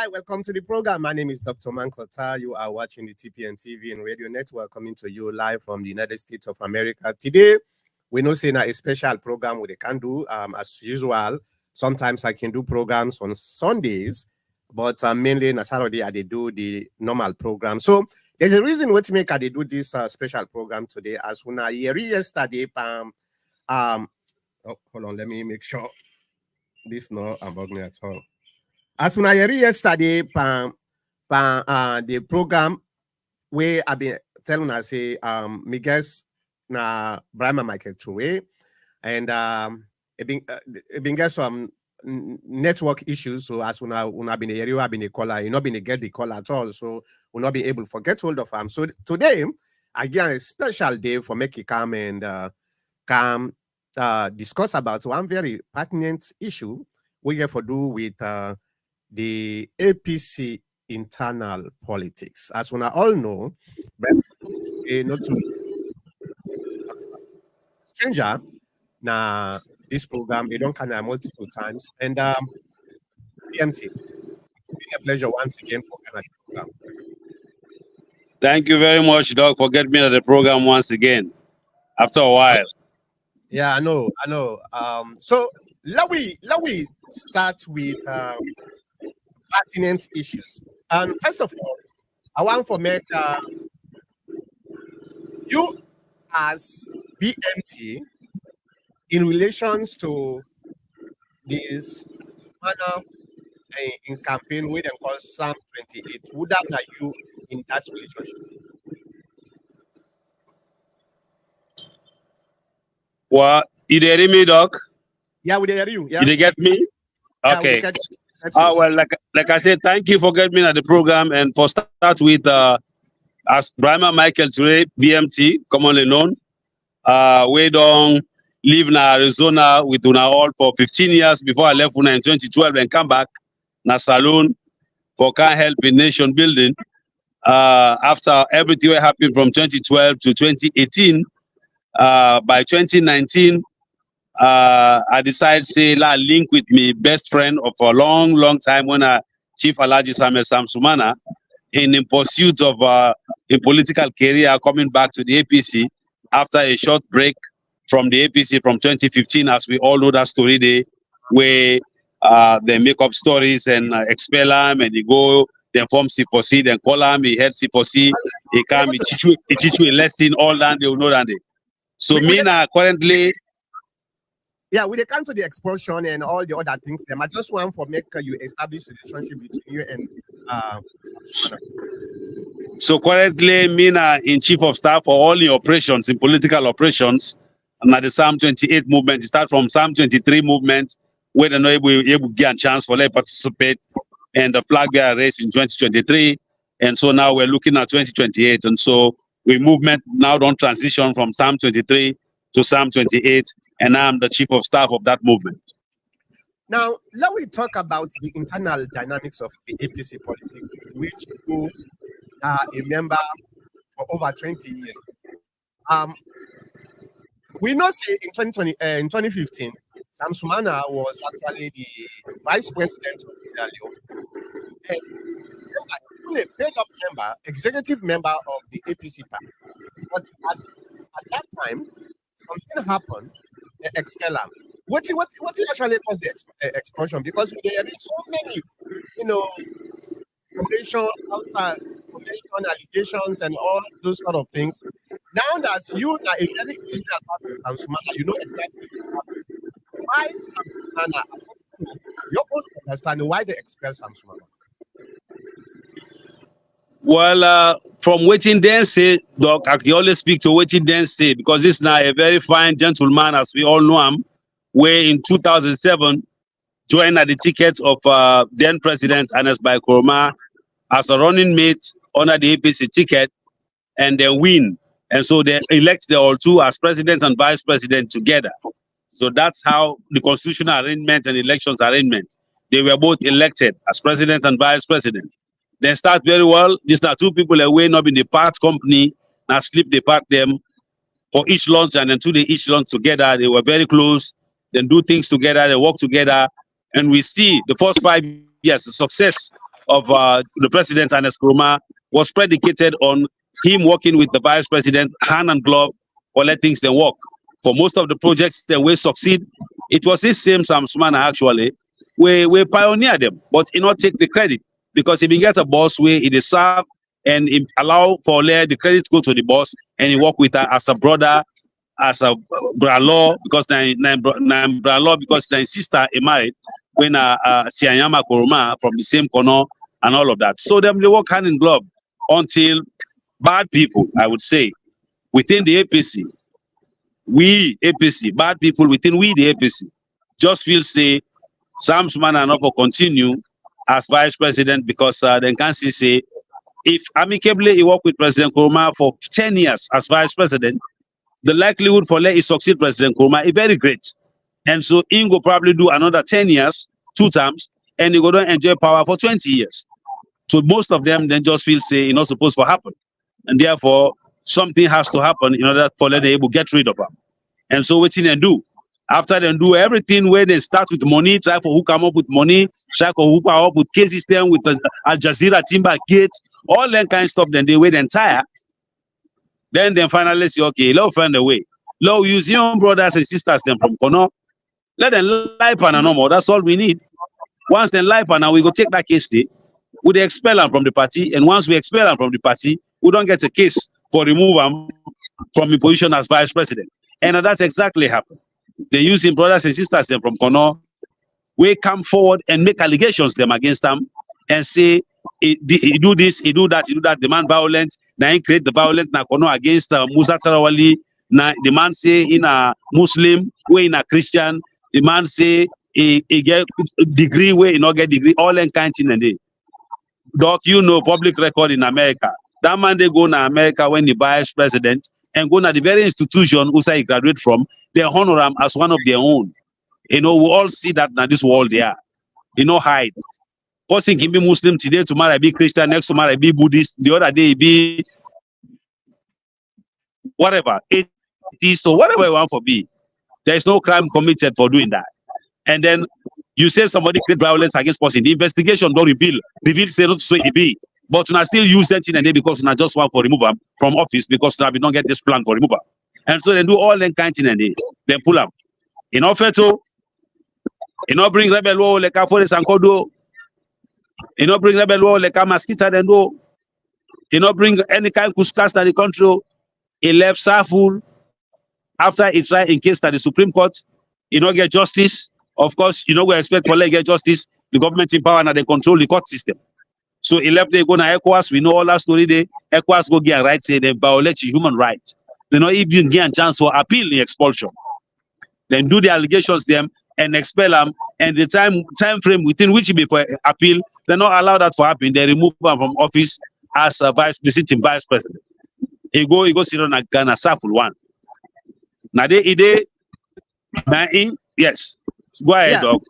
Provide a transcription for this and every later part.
right, welcome to the program. My name is Dr. Mankota. You are watching the TPN TV and radio network coming to you live from the United States of America. Today, we know saying a special program we can do as usual. Sometimes I can do programs on Sundays, but mainly on Saturday I do the normal program. So there's a reason what to make I do this special program today. As when I hear yesterday, oh, hold on, let me make sure this no I'm bugging at all. As when I hear yesterday, the program where I've been telling us say me guess na Brahma Michael Chue and it been get some network issues. So as when I've been area, I've been a caller, you not been get the call at all. So we'll not be able to get hold of him. So today again a special day for make you come and discuss about one very pertinent issue we have to do with the APC internal politics. As we all know, not to stranger now this program they don't kind of multiple times and BMT. It's been a pleasure once again for Canada program. Thank you very much, Doc, for getting me to the program once again after a while. Yeah, I know. So let we start with pertinent issues. And first of all, I want to make you as BMT in relations to this manner in campaign we then call Sam 28. Would that like you in that relationship? Well, you hear me, Doc? Yeah, we hear you. Yeah. You get me? Yeah, Okay. Well, like I said, thank you for getting me at the program and for start with as Brahma Michael Ture, BMT, commonly known. We don't live in Arizona with Una all for 15 years before I left Una in 2012 and come back na Saloon for can help in nation building. After everything happened from 2012 to 2018, by 2019, I decided say la link with me best friend of a long time when Chief Alhaji Sam Sumana in pursuit of a political career coming back to the APC after a short break from the APC from 2015, as we all know that story there, where they make up stories and expel him and they go, they form C4C, then call him, he head C4C, he come, he teach you a lesson, all that, they will know that. So me now currently... Yeah, when it comes to the expulsion and all the other things, them I just want for make you establish a relationship between you and So currently, me now in chief of staff for all the operations, in political operations, and at the Sam 28 movement, it start from Sam 23 movement, where they're not able to get a chance for them participate, and the flag bearer race in 2023, and so now we're looking at 2028, and so we movement now don't transition from Sam 23 to Sam 28, and I'm the chief of staff of that movement. Now, let me talk about the internal dynamics of the APC politics, which you are a member for over 20 years. We know, say in 2015, Sam Sumana was actually the vice president of Fidelio, and a paid-up member, executive member of the APC party. But at that time, something happened, they expel him. What actually caused the expulsion? Because there is so many, formation allegations and all those sort of things. Now that you are a very critical part of Sam Sumana, you know exactly what happened. Why Sam Sumana, your own understanding, why they expel Sam Sumana? Well, from waiting then say, Doc, I can always speak to waiting then say, because this is now a very fine gentleman, as we all know him, where in 2007, joined at the ticket of then President Ernest Bai Koroma as a running mate under the APC ticket, and then win. And so they elect the all two as president and vice president together. So that's how the constitutional arrangement and elections arrangement. They were both elected as president and vice president. They start very well. These are two people away, not in the part company. Now sleep they part them for each lunch, and then they each lunch together. They were very close. Then do things together. They work together, and we see the first 5 years the success of the president and Nkrumah was predicated on him working with the vice president hand and glove for let things then work. For most of the projects that will succeed, it was this same Sam Sumana actually we pioneered them, but he not take the credit because if he get a boss where he deserve and he allow for the credit go to the boss and he work with her as a brother, as a brother-in-law because brother-in-law because their sister he married when Sianyama Koroma from the same corner and all of that. So them they work hand in glove until bad people, I would say, within the APC, bad people within the APC, just feel say Sam Sumana not for continue as vice president because they can see say if amicably he work with President Koroma for 10 years as vice president, the likelihood for let he succeed President Koroma is very great. And so he will probably do another 10 years, 2 terms, and he go to enjoy power for 20 years. So most of them then just feel say it's not supposed to happen. And therefore, something has to happen in order for them able to get rid of him. And so what they do? After they do everything where they start with money, try for who come up with money, try for who come up with case system, with the Al Jazeera, Timber Gates, all that kind of stuff, then they wait entire. Then finally say, okay, let's find a way. Let's use young brothers and sisters them from Kono. Let them lie pan no more. That's all we need. Once they lie pan, we go take that case day. We expel them from the party, and once we expel them from the party, we don't get a case for remove them from the position as vice president. And that's exactly happened. They use him brothers and sisters them from Kono. We come forward and make allegations them against them and say he do this, he do that, demand violence. Now he create the violence na Kono against Musa Tarawali. Now the man say in a Muslim, we in a Christian. The man say he get degree, we not get degree. All in kind in a day. Doc, you know public record in America. That man they go to America when the vice president and go to the very institution who say he graduate from, they honor him as one of their own. You know, we all see that in this world there. You know, hide. Person can be Muslim today, tomorrow be Christian, next tomorrow be Buddhist, the other day be whatever, atheist or whatever you want for be. There is no crime committed for doing that. And then you say somebody create violence against person. The investigation don't reveal say not to say it be. But you still use that in a day because you just want for remove them from office because we don't get this plan for removal. And so they do all that kind in a day. They pull up. In Ofeto, bring rebel war like a forest and Kodo. Bring rebel war like a mosquito and do. Bring any kind of kuskas to the country. He left Saful after he tried in case that the Supreme Court, get justice. Of course, we expect for get justice. The government in power and they control the court system. So he left they go to ECOWAS. We know all that story there. ECOWAS go get a right, say they violate human rights. They not even get a chance for appeal the expulsion. Then do the allegations them and expel them. And the time frame within which he be for appeal, they not allow that to happen. They remove them from office as a sitting vice president. He go sit on a Ghana Saful one. Now yes. Go ahead, dog.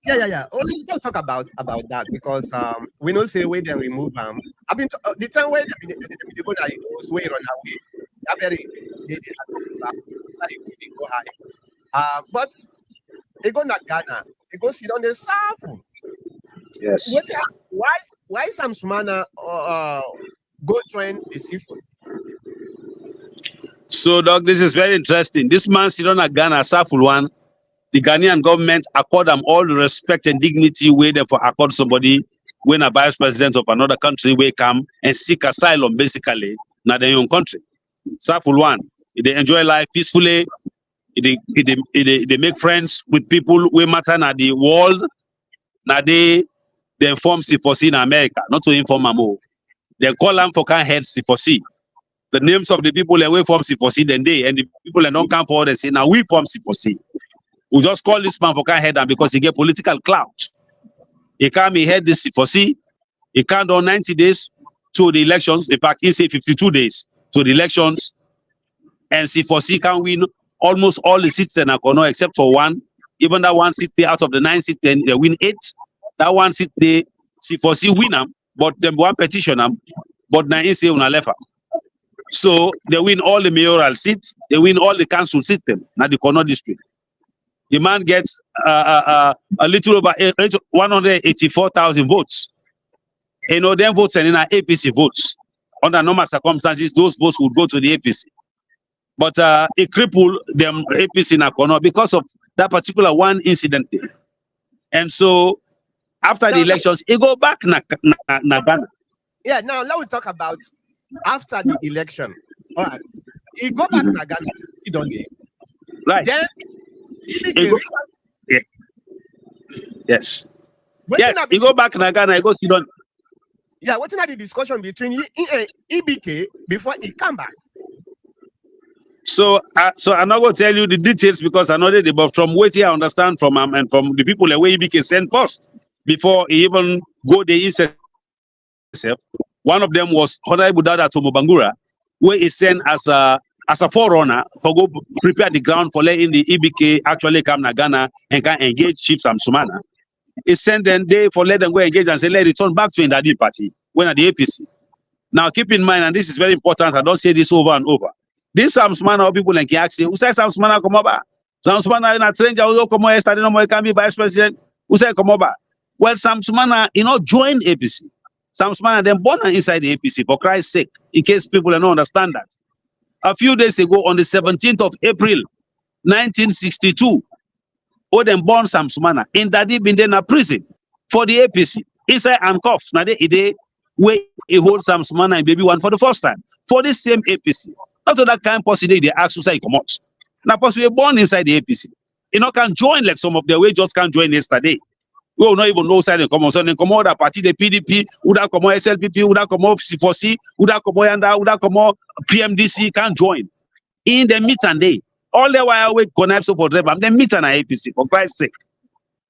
Yeah. Only don't talk about that because we know say where they remove them. I mean the time where they go that it was way on away. That very they go high. But they go not Ghana. They go sit on the Saful. Yes. Why Sam Sumana go join the seafood? So, dog, this is very interesting. This man sit on a Ghana Saful one. The Ghanaian government accord them all the respect and dignity where they for accord somebody when a vice president of another country will come and seek asylum basically in their own country. Saful one, they enjoy life peacefully. They make friends with people who matter in the world. Now they inform C4C in America, not to inform Mamo. They call them for can head C4C. The names of the people away from C4C then and the people that don't come forward and say, now we form C4C. We just call this man for can head them because he get political clout. He come, he head this C4C. He can't do 90 days to the elections. In fact, he say 52 days to the elections. And C4C can win almost all the seats in Akono except for one. Even that one seat there out of the 9 seats, then they win 8. That one seat there, C4C win them, but them one petition them, but now he say una left. So they win all the mayoral seats, they win all the council seats them, now the Kono district. The man gets a little over 184,000 votes. Them votes and in our APC votes. Under normal circumstances, those votes would go to the APC. But it crippled them APC in Akono because of that particular one incident. And so after the elections, it go back na Ghana. Yeah, now let me talk about after the election. All right. It go back na Ghana. Right. Then yeah. Yes. Yes, you go back to Ghana, you go sit down. Yeah, what's the discussion between EBK before he come back? So I'm not going to tell you the details because I know that, but from what I understand from him and from the people the way EBK sent first before he even go the himself. One of them was Honorable Dada Tomobangura, where he sent as a forerunner for go prepare the ground for letting the EBK actually come to Ghana and can engage Chief Sam Sumana. He sent them there for let them go engage and say let return back to Indadi party when at the APC. Now keep in mind, and this is very important, I don't say this over and over. This Sam Sumana people like ask who say Sam Sumana come over? Sam Sumana in a stranger who come over yesterday no more can be vice president. Who say come over? Well, Sam Sumana, joined APC. Sam Sumana then born inside the APC for Christ's sake, in case people don't understand that. A few days ago, on the 17th of April, 1962, Odem born Sam Sumana in Dadi Bindena prison for the APC inside handcuffs. Now they where he holds Sam Sumana and baby one for the first time for this same APC. Not that kind of person they ask to say come out. Now possibly born inside the APC. Can join like some of their way just can't join yesterday. We will not even know side come on. So they come out the party, the PDP, would have come out SLPP, would have come out C4C, would have come out Yanda, would have come out PMDC can't join. In the meet and day. All the while we connect so for them, they meet an APC for Christ's sake.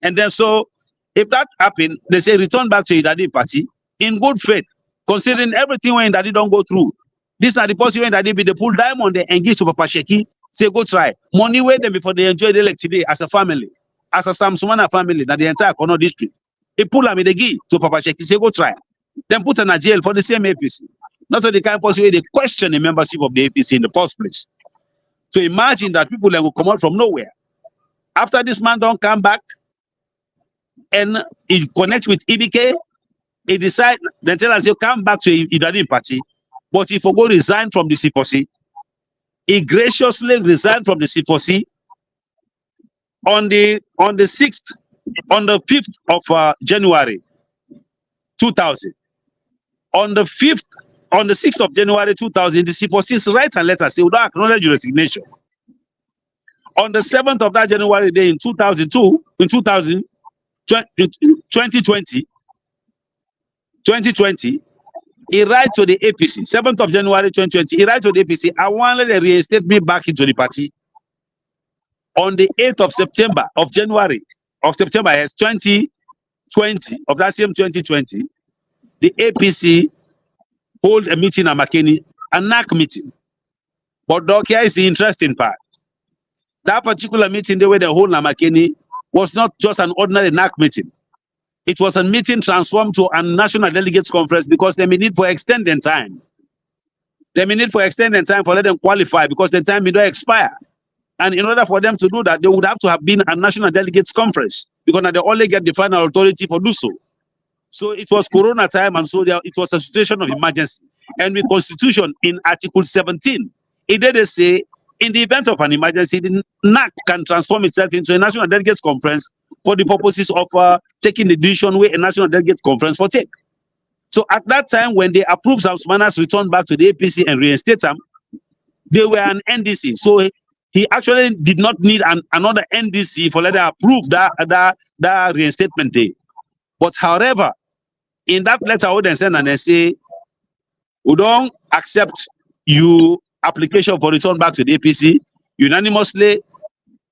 And then so if that happen, they say return back to Idadi party in good faith, considering everything when Idadi don't go through. This is not the person when Idadi be the pull diamond they engage to Papa Sheki, say go try. Money wait them before they enjoy the elect today as a family, as a Sam Sumana family, that the entire Kono district. They pull them in the give to Papa Sheki, say go try. Then put in a jail for the same APC. Not to the kind of person where they question the membership of the APC in the first place. So imagine that people will come out from nowhere. After this man don't come back and he connects with EBK, he decide, then tell us you come back to Idadi party, but if you go resign from the C4C, he graciously resigned from the C4C on the 5th of January 2000. On the 6th of January 2000, the C4C's write and letter say we don't acknowledge your resignation. On the 7th of that January day in 2020, he write to the APC, 7th of January 2020, he write to the APC, I wanted to reinstate me back into the party. On the 8th of September, of January, of September, yes, 2020, of that same 2020, the APC hold a meeting at Makeni, a NAC meeting. But here is the interesting part. That particular meeting, the way they hold at Makeni, was not just an ordinary NAC meeting. It was a meeting transformed to a national delegates conference because they may need for extended time. They may need for extended time for let them qualify because the time may not expire. And in order for them to do that, they would have to have been a national delegates conference because now they only get the final authority for do so. So it was Corona time, and so it was a situation of emergency. And with Constitution in Article 17, it did say, in the event of an emergency, the NAC can transform itself into a national delegates conference for the purposes of taking the decision where a national delegates conference for take. So at that time, when they approved Sam Sumana's return back to the APC and reinstate him, they were an NDC. So he actually did not need another NDC for let them approve that reinstatement day. But however, in that letter, they send and they say, we don't accept your application for return back to the APC unanimously,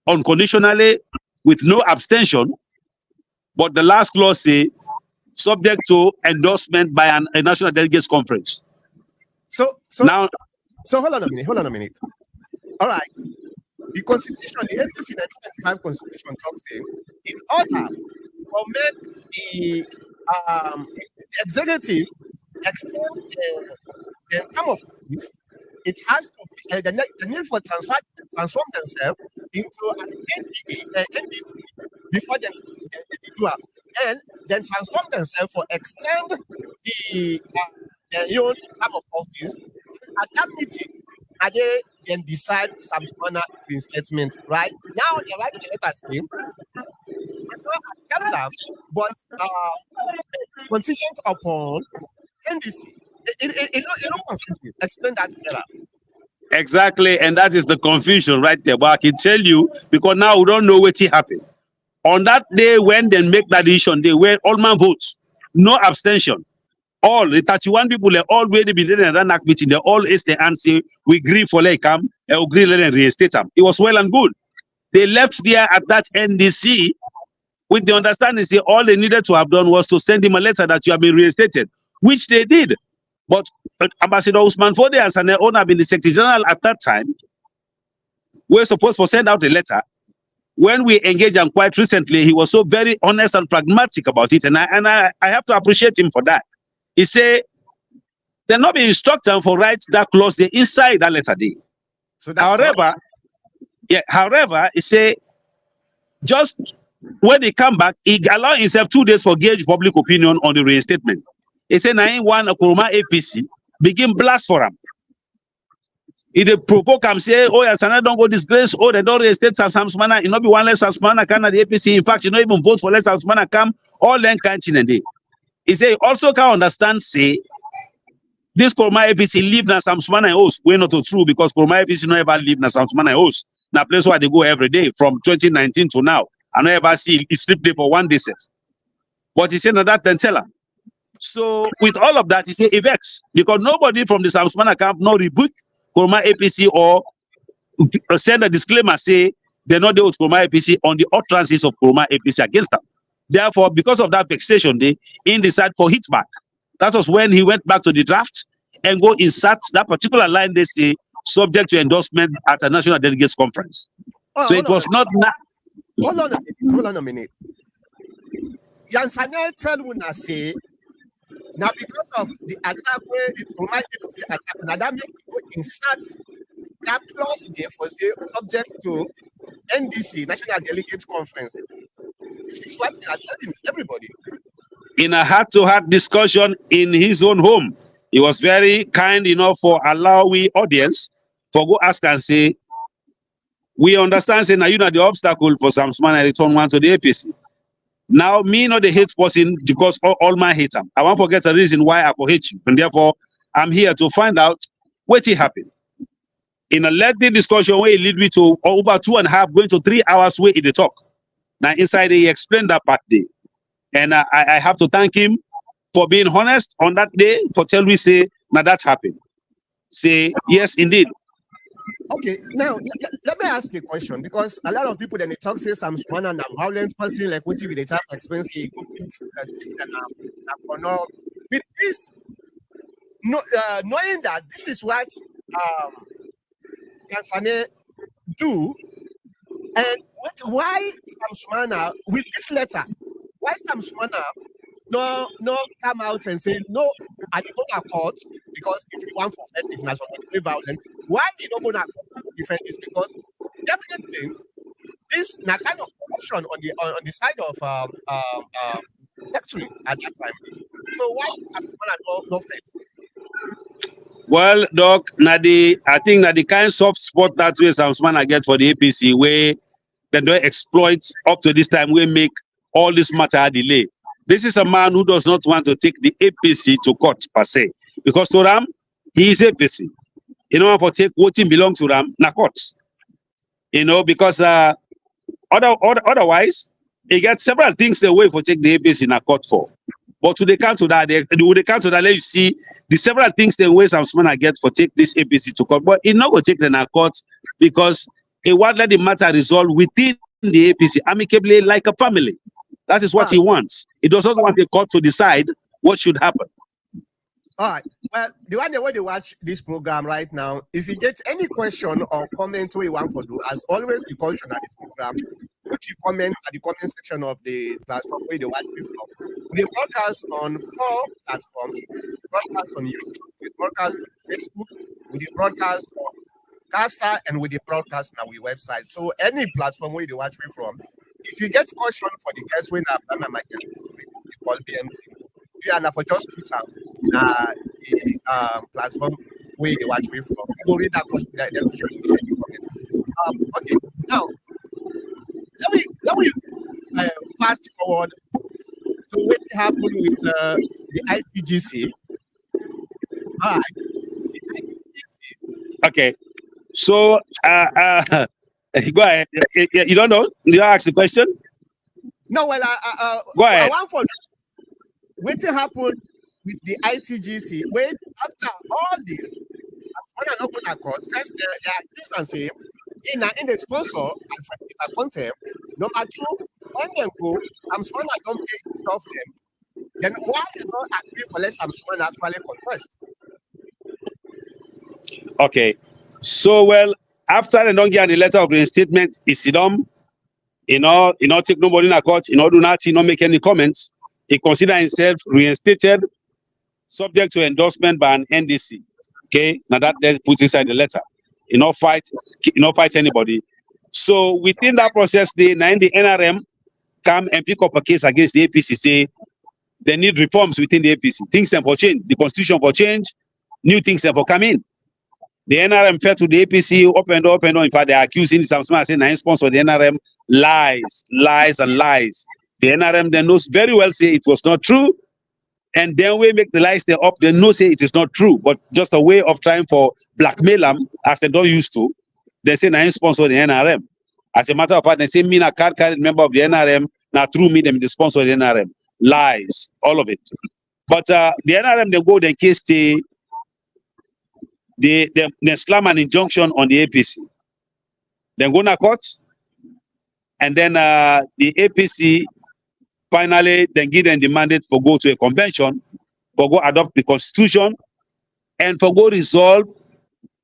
unconditionally, with no abstention. But the last clause say, subject to endorsement by a national delegates conference. So hold on a minute. All right. The Constitution, the APC 1995 Constitution talks in order for make the executive extend the term of office, it has to be the need for transform themselves into an NDC before they do it, and then transform themselves for extend the own term of office. At that meeting, they then decide Sam Sumana reinstatement. Right now, they write a letter saying they don't accept them, but contingent upon NDC. It not confusing. Explain that better. Exactly, and that is the confusion right there. But I can tell you, because now we don't know what happened. On that day when they make that decision, they were all man votes, no abstention. All the 31 people, they all waited to be there in that meeting. They all asked the answer, we agree for like come, and agree let them reinstate them. It was well and good. They left there at that NDC with the understanding, say all they needed to have done was to send him a letter that you have been reinstated, which they did. But Ambassador Usman Fode and Sane Ona been the Secretary General at that time, were supposed to send out a letter. When we engaged him quite recently, he was so very honest and pragmatic about it, and I have to appreciate him for that. He said they're not being instructed for write that clause there inside that letter day. So that's however, he said just when they come back, he allowed himself 2 days for gauge public opinion on the reinstatement. He said, "Now, one Kuruma APC begin blast for him. If they provoke him, say, oh, yes, and I don't go disgrace, oh, they don't reinstate Sam Sumana, it not be one less Sam Sumana can at the APC. In fact, you not even vote for less Sam Sumana come, all then can't in a day." He said, also can understand, say, this Kuruma APC live na Sam Sumana host. We're not so true because Kuruma APC not ever live na Sam Sumana host. Now, place where they go every day from 2019 to now. I don't ever see he sleep there for 1 day. But he said, no, that then tell him. So with all of that, he said, it vex because nobody from the Sam Sumana camp no rebuke Kuruma APC or send a disclaimer say they're not there with Kuruma APC on the utterances of Kuruma APC against them. Therefore, because of that vexation, they decide for hit back. That was when he went back to the draft and go insert that particular line they say subject to endorsement at a national delegates conference. Oh, so it was not. Hold on a minute. Yansane tell una say now because of the attack where the Kuruma APC attack, now that make people insert that clause there for say subject to NDC National Delegates Conference. This is what we are telling everybody. In a heart-to-heart discussion in his own home, he was very kind enough for allow we audience for go ask and say, we understand say now you know the obstacle for Sam Sumana return one to the APC. Now me not the hate person because all my hate him. I won't forget a reason why I hate you, and therefore I'm here to find out what happened. In a lengthy discussion where it lead me to over 2.5 going to 3 hours where he talk. Now inside he explained that part day. And I have to thank him for being honest on that day, for telling me, say, now that happened. Say, yes, indeed. Okay, now let me ask a question because a lot of people then they talk say Sam Sumana and a violent person like what you be the type expensive with this knowing that this is what Yansane do and why Sam Sumana with this letter. Why Sam Sumana no come out and say no, I did not accord because if you want for offensive national violence, why you not gonna defend this? Because definitely this na kind of corruption on the side of secretary at that time. So why Sam Sumana no fit? Well, Doc, I think that the kind of soft spot that way Sam Sumana get for the APC where they don't exploit up to this time we make all this matter delay. This is a man who does not want to take the APC to court per se. Because to Ram, he is APC. You know, for take what belongs to Ram, na court. You know, because otherwise, he gets several things the way for take the APC na court for. But to the count that, let you see the several things the way Sam Sumana get for take this APC to court. But he not going to take the na court because he won't let the matter resolve within the APC amicably like a family. That is what he wants. He does not want the court to decide what should happen. All right. Well, the one way they watch this program right now, if you get any question or comment what you want to do, as always, the culture at this program, put your comment at the comment section of the platform where they watch me from. We broadcast on 4 platforms. We broadcast on YouTube, we broadcast on Facebook, we broadcast on Caster, and we broadcast on our website. So any platform where they watch me from, if you get question for the guests when I'm call BMT, and for just put out the platform where they watch me from. Go read that question. That question in the comment. Okay, now let me fast forward to what happened with the ITGC. All right, the ITGC. Okay, so go ahead. You don't know? You don't ask the question? No, well, go ahead. I want for what happened with the ITGC when after all this, when an open accord, first they accuse and say in the sponsor and it's a contempt. Number two, when they go, Sam Sumana don't pay stuff them. Then why they not agree for let Sam Sumana actually contest? Okay, so well, after they don't get the letter of reinstatement, is Sidom, take nobody in a court, do nothing, not make any comments. He consider himself reinstated, subject to endorsement by an NDC. Okay, now that they put inside the letter. Not fight anybody. So within that process, the NRM come and pick up a case against the APC, say they need reforms within the APC. Things them for change, the constitution for change, new things them for come in. The NRM fell to the APC, open door. In fact, they're accusing Sam Sumana saying I sponsor the NRM lies. The NRM then knows very well say it was not true. And then we make the lies they up, they know say it is not true, but just a way of trying for blackmail them as they don't used to. They say I sponsor the NRM. As a matter of fact, they say me a card carried member of the NRM, now through me them the sponsor of the NRM. Lies, all of it. But the NRM they go then case they slam an injunction on the APC. Then go to court, and then the APC finally then give them the mandate for go to a convention, for go adopt the constitution, and for go resolve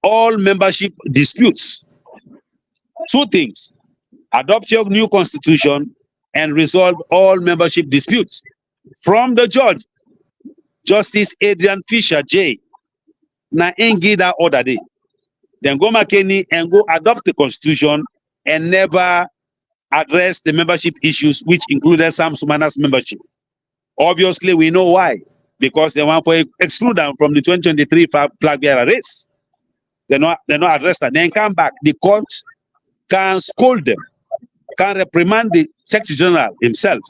all membership disputes. Two things: adopt your new constitution and resolve all membership disputes. From the judge, Justice Adrian Fisher J. Na give that order day. Then go McKinney and go adopt the constitution and never address the membership issues, which included Sam Sumana's membership. Obviously, we know why. Because they want to exclude them from the 2023 flag bearer race. They're not addressed that. Then come back. The court can scold them, can reprimand the Secretary General himself,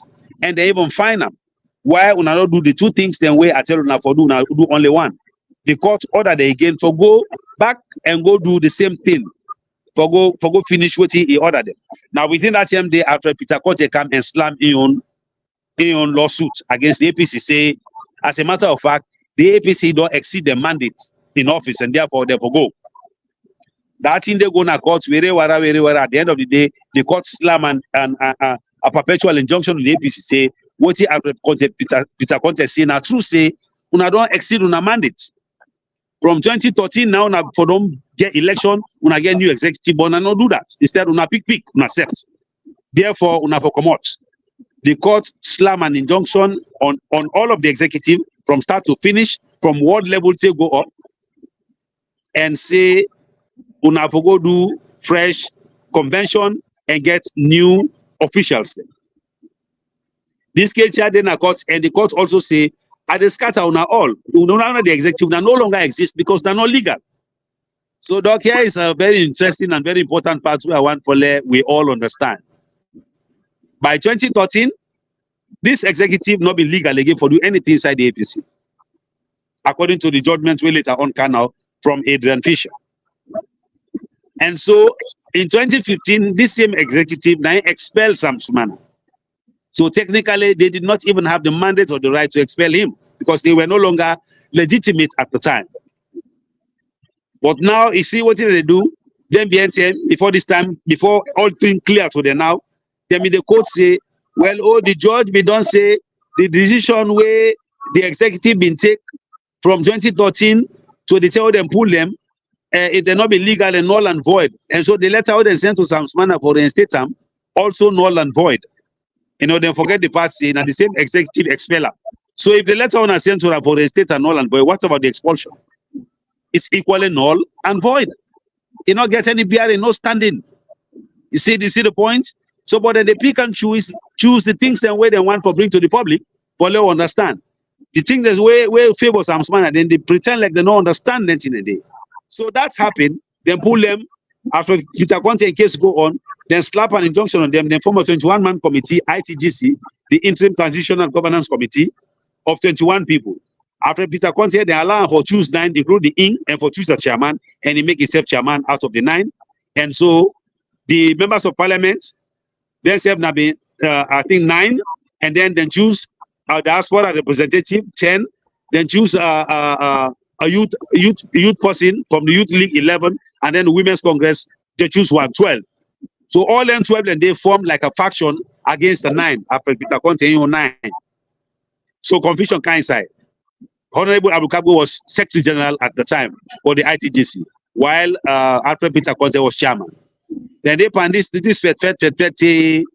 and they even fine them. Why we not do the two things then way I tell you for do now do only one. The court order they again for go back and go do the same thing. For go finish what he ordered them. Now within that same day after Peter Cote come and slam in on lawsuit against the APC, say as a matter of fact the APC don't exceed the mandate in office and therefore they go. That thing they go to court very well at the end of the day the court slam and a perpetual injunction to the APC say what he after Peter Conte say now true say una don't exceed una mandate. From 2013 now, for them get election, una get new executive, but not do that. Instead, una pick, una set. Therefore, una for come out. The court slam an injunction on all of the executive from start to finish, from ward level to go up, and say una for go do fresh convention and get new officials. This case here then a court, and the court also say at the scatter on all, the executive no longer exist because they're not legal. So doc here is a very interesting and very important part where I want for we all understand. By 2013, this executive not be legal again for do anything inside the APC, according to the judgment we later on can now from Adrian Fisher. And so in 2015, this same executive now expelled Sam Sumana. So technically, they did not even have the mandate or the right to expel him because they were no longer legitimate at the time. But now, you see what they do? Then BNTM, before this time, before all things clear to them now, then the court say, well, the judge we don't say the decision where the executive been take from 2013 to the tell them pull them, it may not be legal and null and void. And so the letter they sent to Sam Sumana for reinstatement also null and void. Then forget the part saying and the same executive expeller. So if the letter on a sent to for reinstatement null and void, what about the expulsion? It's equally null and void. You not get any bearing, no standing. You see the point? So, but then they pick and choose the things the way they want for bring to the public, but they understand. The thing is where favor Sam Sumana, then they pretend like they don't understand anything in the day. So that happened, then pull them after Peter Conte in case go on, then slap an injunction on them, then form a 21-man committee, ITGC, the Interim Transitional Governance Committee of 21 people. After Peter Conte, they allow for choose 9, include the ING, and for choose the chairman, and he make himself chairman out of the 9. And so the members of parliament, then serve Nabi, I think 9, and then choose a diaspora representative 10, then choose a youth person from the Youth League 11, and then the Women's Congress, they choose 12. So all them 12, and they form like a faction against the 9 after Peter Conte 9. So confusion kind side. Honorable Abu Kabu was Secretary General at the time for the ITGC, while Alfred Peter Conte was chairman. Then they plan this in the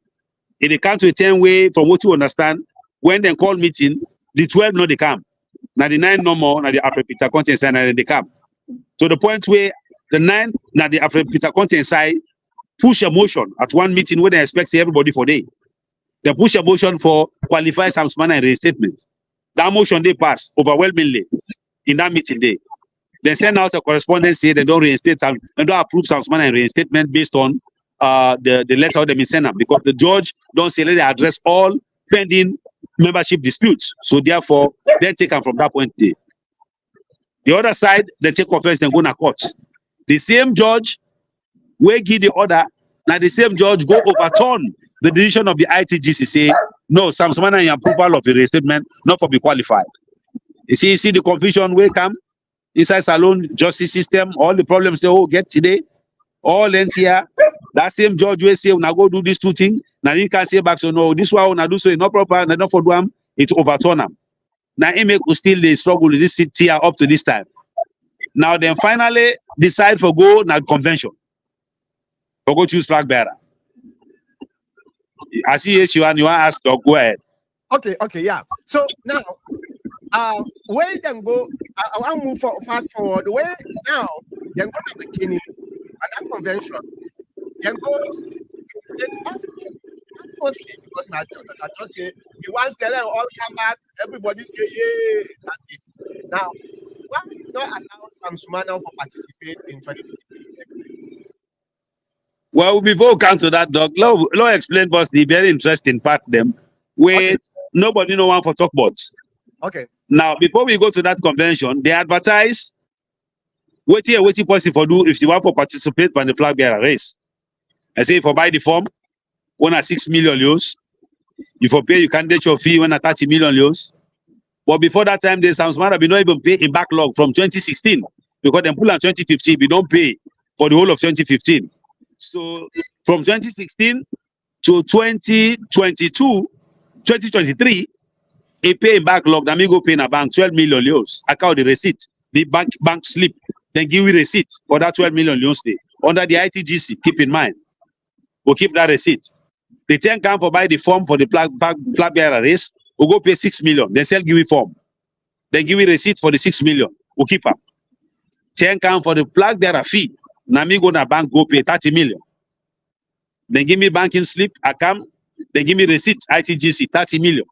country 10 way from what you understand. When they call meeting, the 12 no they come. Now the 9 no more, now the Alfred Peter Conte inside, and they come. To the point where the 9, now the Alfred Peter Conte inside, push a motion at one meeting where they expect everybody for day. They push a motion for qualify Sam Sumana and reinstatement. That motion they pass overwhelmingly in that meeting day. They send out a correspondence say they don't reinstate Sam, they don't approve Sam Sumana and reinstatement based on the letter they send them, because the judge don't say they address all pending membership disputes. So therefore, they take them from that point there. The other side, they take offense and go to court. The same judge will give the order. Now the same judge go overturn the decision of the ITGC, say no, Sam Sumana in approval of the reinstatement not for be qualified. You see the confusion will come inside Salon justice system. All the problems they get today, all ends here. That same judge will say, "Now go do these 2 things." Now you can say back, so no, this one now do so not proper, not for them. It overturn them. Now make still they struggle with this here up to this time. Now then finally decide for go now convention. For go choose flag bearer. I see you and you want to ask, go ahead. Okay, yeah. So now, where them go? I want to move fast forward. Where now? Then go to McKinney and that convention. Then go. It's mostly because now I just say you want to tell them all come back. Everybody say yeah. That's it. Now, why not allow Sam Sumana for participate in 2023? Well, before we come to that, Doc, Law explain us the very interesting part them where nobody know one for talk about. Okay. Now, before we go to that convention, they advertise what possible for do if you want to participate in the flag bearer race. I say for buy the form, 1 at 6 million euros. If you pay your candidature fee, 1 at 30 million euros. But before that time, there's some smart be not even pay in backlog from 2016 because they pull on 2015, we don't pay for the whole of 2015. So from 2016 to 2023, a pay in backlog, that may go pay in a bank 12 million euros. I count the receipt, the bank slip, then give you receipt for that 12 million euros stay. Under the ITGC, keep in mind. We'll keep that receipt. The 10 come for buy the form for the flag bearer race, we'll go pay 6 million. Then sell give you form. Then give you receipt for the 6 million. We'll keep up. 10 come for the flag bearer fee. Now me go to bank, go pay 30 million. Then give me banking slip, I come, then give me receipt, ITGC, 30 million.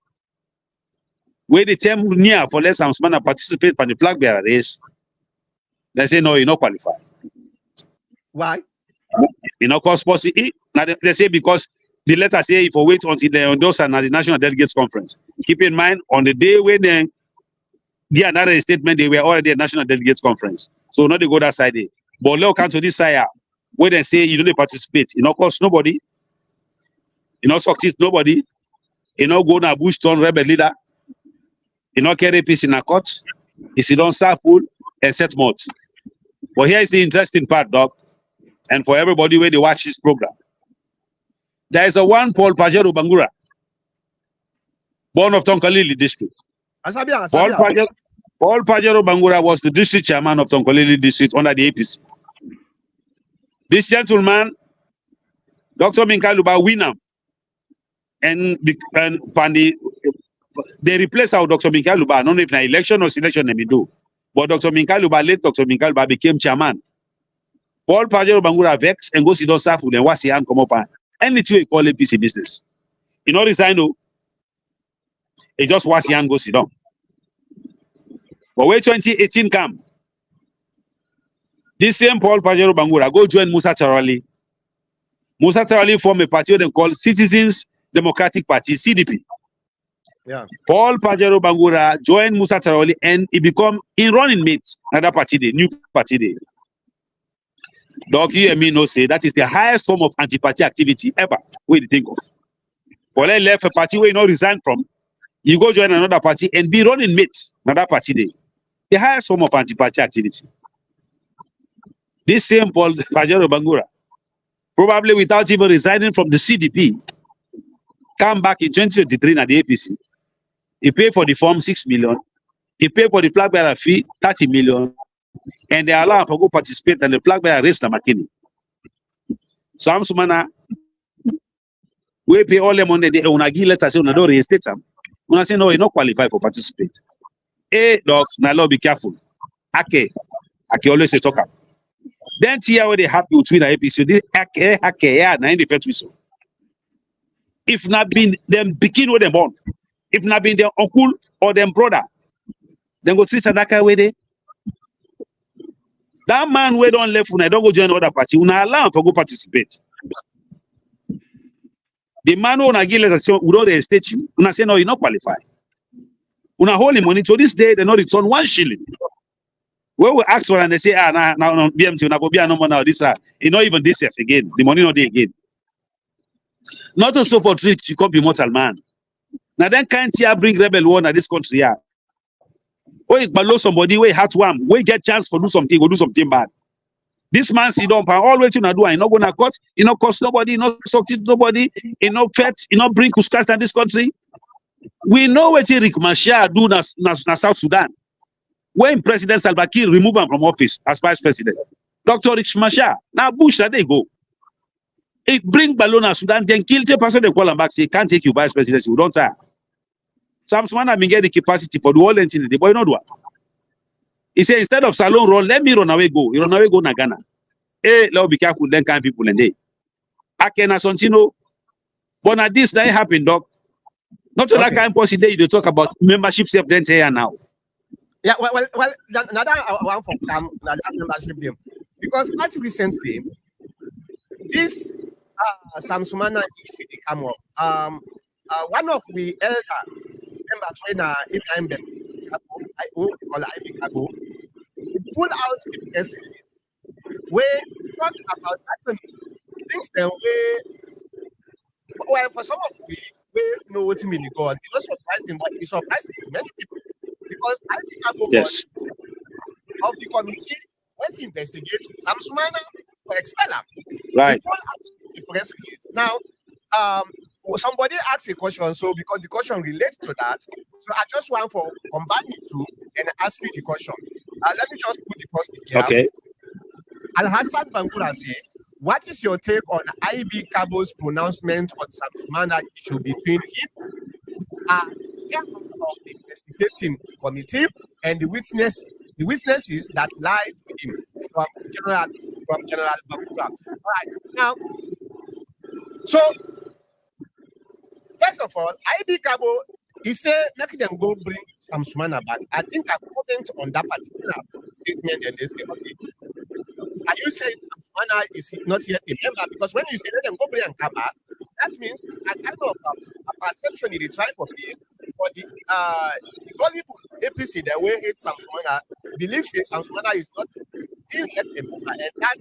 Where the term near for less Sam Sumana participate in the flag bearer race, they say no, you're not qualified. Why? You know, cause possible. Now they say because the letter say if you wait until they endorse at the National Delegates Conference. Keep in mind, on the day when they get another statement, they were already at National Delegates Conference. So not they go that side there. But let's come to this side where they say you don't participate. You know, cost nobody. You know, succeed nobody. You know, go na bush turn rebel leader. You know, carry peace in a court. If you don't serve full and set mode. But here is the interesting part, Doc. And for everybody where they watch this program. There is a one Paul Pajero Bangura, born of Tonkalili district. Paul Pajero Bangura was the district chairman of Tonkalili district under the APC. This gentleman, Dr. Minkaluba, win him. And they replace our Dr. Minkaluba. I don't know if an election or selection they may do. But Dr. Minkaluba, late Dr. Minkaluba became chairman. Paul Pajero Bangura vex and goes to the Safu, then what's the hand come up and anything you call APC business. You know, resign, he just was young, go sit down. But when 2018 come, this same Paul Pajero Bangura go join Musa Tarali. Musa Tarali form a party they call Citizens Democratic Party, CDP. Yeah. Paul Pajero Bangura joined Musa Tarali and he become in running mate another party day, new party day. Doc, you and me no say that is the highest form of anti-party activity ever. What do you think of? Paul left a party where you not resign from. You go join another party and be running mate another party day. The highest form of anti-party activity. This same Paul Pajero Bangura, probably without even resigning from the CDP, come back in 2023 at the APC. He paid for the form 6 million. He paid for the flag bearer fee 30 million. And they allow him to go participate and the flag bearer race the McKinney. Sam Sumana, we pay all the money. They give letters say don't reinstate them. When I say no, he not qualify for participate. Hey, dog, now be careful. Ake always say talk up. Then here where they happy with the APC. This ake yeah, na in the first whistle. If not been them begin with them born, if not been their uncle or them brother, then go treat another way they. That man we don't left when I don't go join other party. We not allow him to go participate. The man who na give letters say we don't reinstate you. We say no, you not qualify. We not hold him money. To this day they not return 1 shilling. When we ask for and they say now BMT na go be no more now this you not even this again. The money not there again. Not also for treat you can't be mortal man. Now then can't here bring rebel war in this country here. Or you below somebody where heartworm, where get chance for do something, go do something bad. This man sit down and all what you do, I not gonna cut, you not cost nobody, you not succeed nobody, you not fet, you not bring kuskas in this country. We know what Rick Machar do na South Sudan. When President Salva Kiir remove him from office as vice president, Dr. Rick Machar, now Bush that they go. It bring Balona Sudan, then kill the person they call him back, say can't take you vice presidency, we don't tire. Sam Sumana been get the capacity for the whole entity, the boy not do it. He said instead of Salon run, let me run away go. You run away go na Ghana. Hey, let be careful, then kind people and they. Akena Sontino, but now this that happen, dog. Not to that kind of person you talk about membership self then say now. Yeah, well, another one from another membership game. Because quite recently, this Sam Sumana issue they come up. One of the elder members when IBCAGO, pull out a press release where talk about certain things that well for some of we know what really go on. It was surprising, but it's surprising many people because IBCAGO was of the committee when he investigates Sam Sumana for expel him. Right. He pulled out the press release. Now somebody asked a question, so because the question relates to that, so I just want to combine the two and ask you the question. Let me just put the question here. Okay. Al-Hassan Bangura say, what is your take on IBCAGO's pronouncement on Sam Sumana issue between him as chairman of the investigating committee and the witnesses that lied with him from General Bangura? All right, now, so first of all, IBCAGO, he said, make them go bring Sam Sumana back. I think I comment on that particular statement and they say, okay, are you saying Sam Sumana is not yet a member? Because when you say let them go bring and come back, that means a kind of a perception in the try for me, for the gullible APC, the way it Sam Sumana believes that Sam Sumana is not still yet a member, and that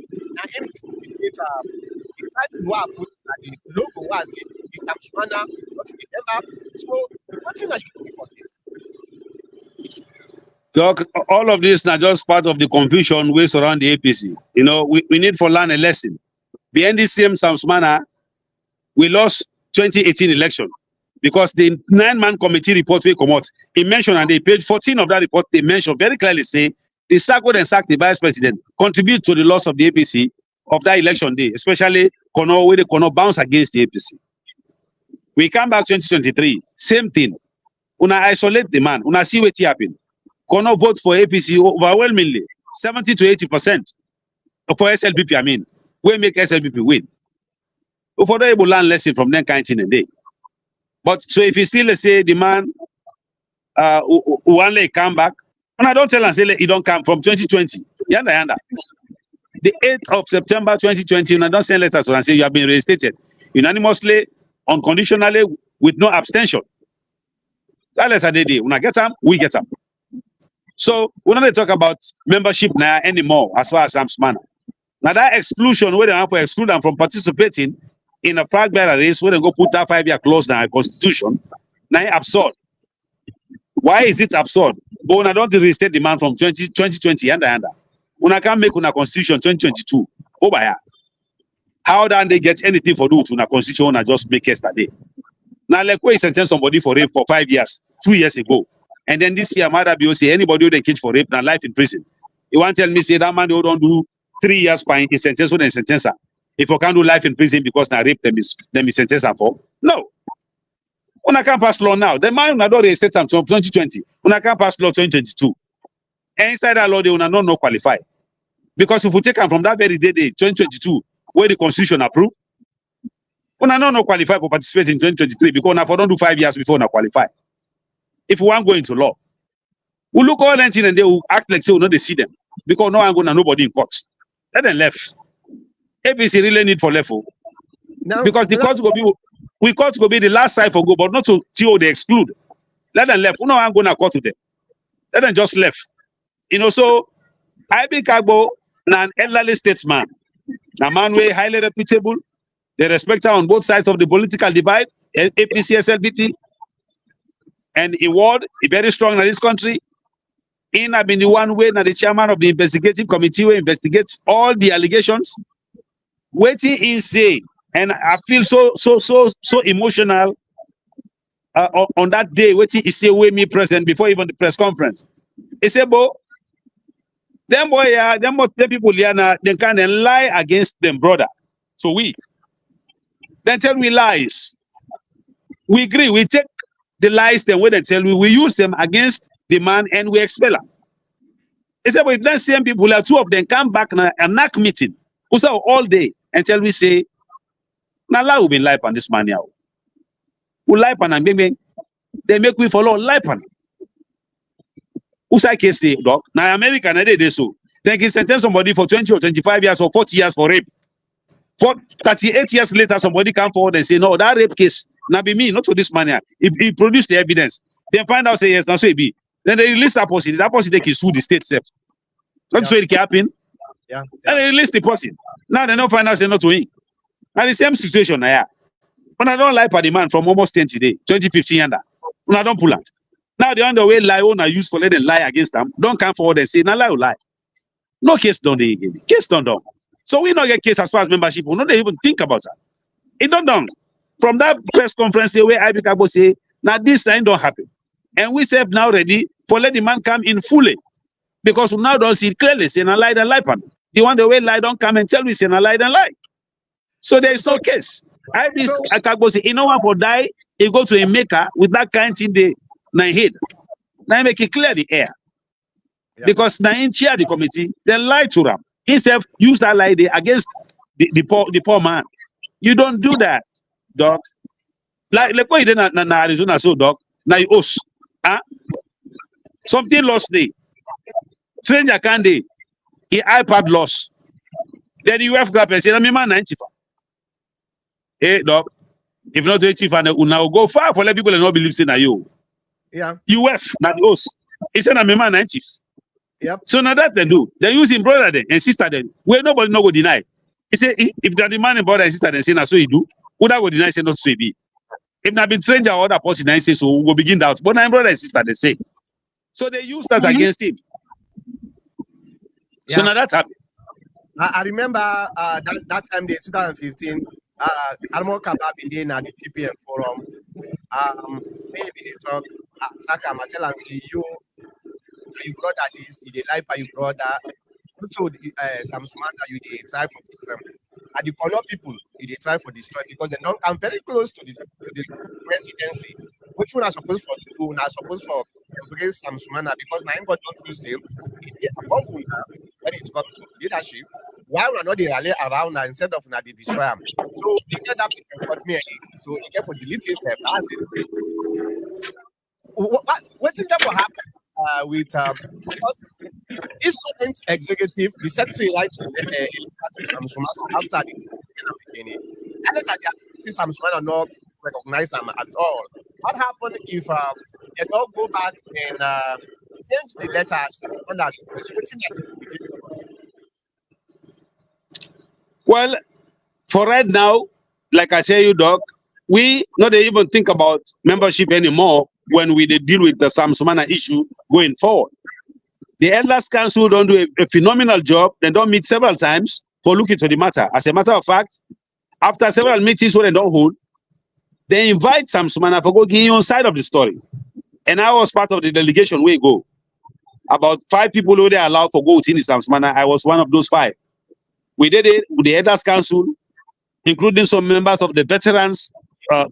him the title I put the logo was it is Sam Sumana not a member. So what thing are you think on this? Doc, all of this is just part of the confusion we surround the APC. You know, we need to learn a lesson. Behind this same Sam Sumana, we lost 2018 election because the 9-man committee report we come out, he mentioned on the page 14 of that report, they mentioned very clearly say the sack and sack the vice president contribute to the loss of the APC of that election day, especially Kono, where the Kono bounce against the APC. We come back 2023, same thing. Una isolate the man, una see what happen. Kono vote for APC overwhelmingly, 70 to 80% for SLPP. I mean, we make SLPP win. For the able learn lesson from that kind of thing a day. But so if you still say the man one leg come back, And I don't tell and say it don't come from 2020. Yanda. The 8th of September 2020, and I don't send letter to and say you have been reinstated unanimously, unconditionally, with no abstention. That letter they did. When I get them, we get them. So we're not talk about membership now anymore as far as Sam Sumana. Now that exclusion, where they have to exclude them from participating in a flag bearer race, where they go put that 5-year clause in our constitution, now absurd. Why is it absurd? But when I don't reinstate the man from 2020, when I can't make una constitution 2022, oh by how then they get anything for do to una constitution I just make yesterday? Now like where you sentence somebody for rape for 5 years, 2 years ago, and then this year Mother say anybody who they catch for rape now life in prison. You want to tell me say that man who don't do 3 years by his sentence when sentence her. If you can't do life in prison because now rape them is sentence her for? No. When I can't pass law now, the man will not reinstate from 2020. When I can't pass law 2022. And inside that law, they will not qualify. Because if we take them from that very day, 2022, where the constitution approved, we will not qualify for participate in 2023 because we don't do 5 years before we qualify. If we want to go into law, we look all that and they will act like say we not see them because no one going to nobody in court. Let them left. APC really need for level because the court will be. We court will be the last side for go, but not till they exclude. Let them left. We no one going to court to them. Let them just left. So IB Kagbo, an elderly statesman, a man way highly reputable. They respect her on both sides of the political divide, APC, SLBT, and a ward, very strong in this country. I've been the one way, now the chairman of the investigative committee who investigates all the allegations. Waiting in say, and I feel so emotional on that day. Waiting is say with me present before even the press conference. He said, "Bo, them people here they kind of lie against them, brother. So we then tell me lies. We agree. We take the lies then when they tell me we use them against the man and we expel them. He said, but if that same people, two of them come back na a NAC meeting, who say all day until we say, now lie will be lie on this man here. We lie on and they make we follow lie on. Who say case the dog? Now America na they so. Then can sentence somebody for 20 or 25 years or 40 years for rape. For 38 years later, somebody come forward and say, no, that rape case, now be me, not to this man here. He produced the evidence. Then find out, say yes, now so it be. Then they release that person. That person they can sue the state self. That's so it can happen. Yeah. And they release the person. Now they don't find out, say not to him. Now the same situation now. When I don't lie for the man from almost 10 today, 2015 and that. When I don't pull out. Now the other way lie on I use for let them lie against them. Don't come forward and say, now lie or lie. No case done again. Case done. So we not get case as far as membership. We not even think about that. It done. From that press conference, the way IB Kagbo say, now this time don't happen. And we say now ready for let the man come in fully. Because we now don't see clearly, say na lie and lie pan. The one the way lie don't come and tell me say na lie and lie. So there is no case. IB Kagbo say, you know what for die, he go to a maker with that kind of thing they na head. Now make it clear the air. Yeah. Because now in chair the committee, they lie to them. Himself use that lie there against the poor man. You don't do that, dog. Like what you did na Arizona so dog. Now you us. Huh? Something lost day. Stranger can day. He iPad lost. Then the UF grab and say, I'm man 95. Hey dog. If not 85 and now go far for let people not believe in you. Yeah. UF not us. He said I'm man 90. Yep. So now that they do, they use him brother then and sister then. Where nobody no go deny. He say if that the man and brother and sister then say na so he do, would I go deny say not so he be? If not been stranger or other person then say so we will begin doubt. But now brother and sister they say. So they use that against him. Yeah. So now that's happened. I remember that time day 2015. Almo Kabab in the TPM forum. Maybe they talk. I tell and say you brother this, you lie for your brother. Also, Sam Sumana, you try for this. And the corner people, you try for destroy because they don't come very close to the presidency. Which one are supposed for do? Are supposed for embrace Sam Sumana because now God don't use him. Above when it comes to leadership, why we're not the rally around and instead of not the destroy him. So you get that cut me. So you get for deleting stuff. What's in that will happen? with because this current executive, the secretary writing Sam Sumana after the beginning. And look at the Sam Sumana not recognize them at all. What happened if they don't go back and change the letters on that? Well, for right now, like I tell you, Doc, we not even think about membership anymore when we deal with the Sam Sumana issue going forward. The Elders Council don't do a phenomenal job. They don't meet several times for looking to the matter. As a matter of fact, after several meetings where they don't hold, they invite Sam Sumana for go give you side of the story. And I was part of the delegation where go. About 5 people who they allowed for go within the Sam Sumana. I was one of those 5. We did it with the Elders Council, including some members of the Veterans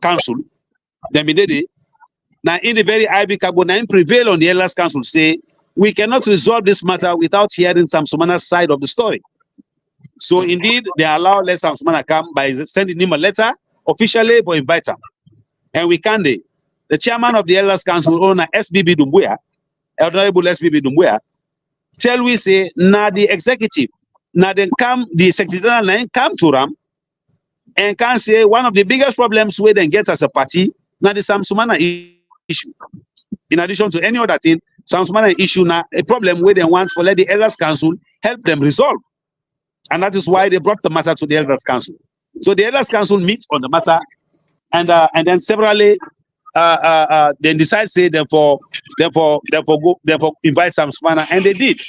Council. Then we did it. Now, in the very IB Cabo 9 prevail on the Elders Council, say, we cannot resolve this matter without hearing Sam Sumana's side of the story. So, indeed, they allow let Sam Sumana come by sending him a letter officially for invite him. And we can do. The chairman of the Elders Council, owner SBB Dumbuya, Honorable SBB Dumbuya, tell we say, now the executive, now then come, the secretary general come to them and can say one of the biggest problems we then get as a party, now the Sam Sumana issue. In addition to any other thing, Sam Sumana issue now a problem where they want for let the Elders Council help them resolve. And that is why they brought the matter to the Elders Council. So the Elders Council meet on the matter and then severally then decide say therefore invite Sam Sumana, and they did.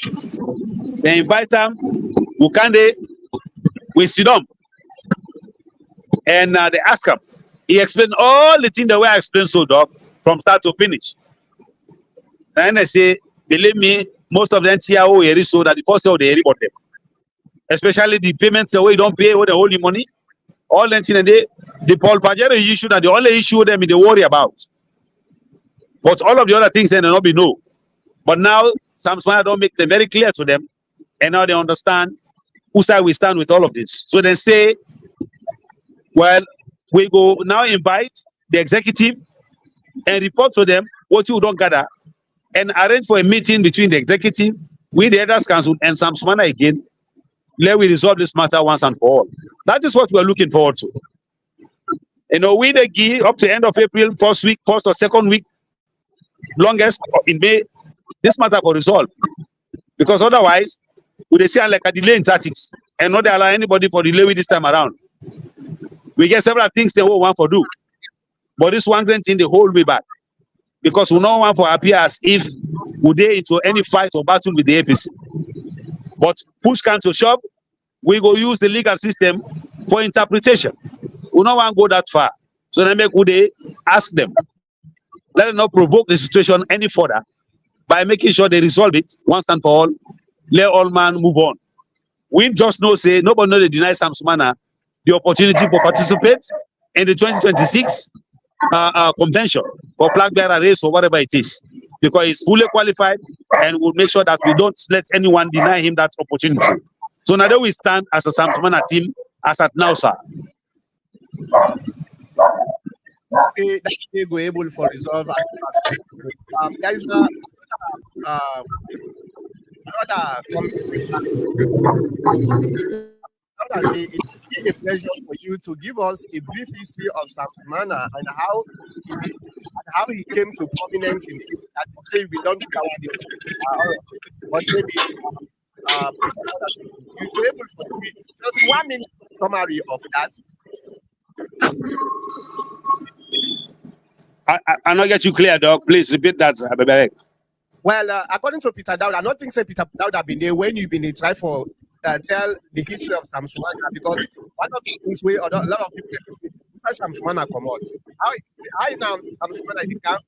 They invite them, Mukande, we sit down. And they ask him. He explained all the things the way I explained so, Doc, from start to finish. And I say, believe me, most of them TIO eri so that the first of the eri bought them. Especially the payments the way you don't pay all the holy money. All the things the Paul Pajero issue that the only issue them they worry about. But all of the other things they not be know. But now Sam Sumana don't make them very clear to them, and now they understand whose side we stand with all of this. So they say, well, we go now invite the executive and report to them what you don't gather and arrange for a meeting between the executive with the Elders Council and Sam Sumana again. Let we resolve this matter once and for all. That is what we're looking forward to. You know, we the give up to end of April, first or second week, longest in May, this matter for resolve. Because otherwise, we see like a delay in tactics and not allow anybody for delay with this time around. We get several things they want for do. But this one great thing, the whole way back. Because we don't want for appear as if we dey into any fight or battle with the APC. But push can to shove, we go use the legal system for interpretation. We don't want to go that far. So they make Ude ask them. Let them not provoke the situation any further by making sure they resolve it once and for all. Let all man move on. We just know say nobody know they deny Sam Sumana the opportunity for participate in the 2026 convention for flag bearer race or whatever it is, because he's fully qualified, and we'll make sure that we don't let anyone deny him that opportunity. So now that we stand as a Sam Sumana team as at now, sir. That they go able for resolve as there is another I say it would be a pleasure for you to give us a brief history of Sam Sumana and how he came to prominence in the industry. We don't cover this, but maybe you were able to give just 1 minute summary of that. I not get you clear, Doc. Please repeat that, Abebe. Well, according to Peter Dowd, I don't think say Peter Dowd have been there when you've been try for tell the history of Sam Sumana, because one of the things we a lot of people Sam Sumana come out. How now Sam Sumana they can't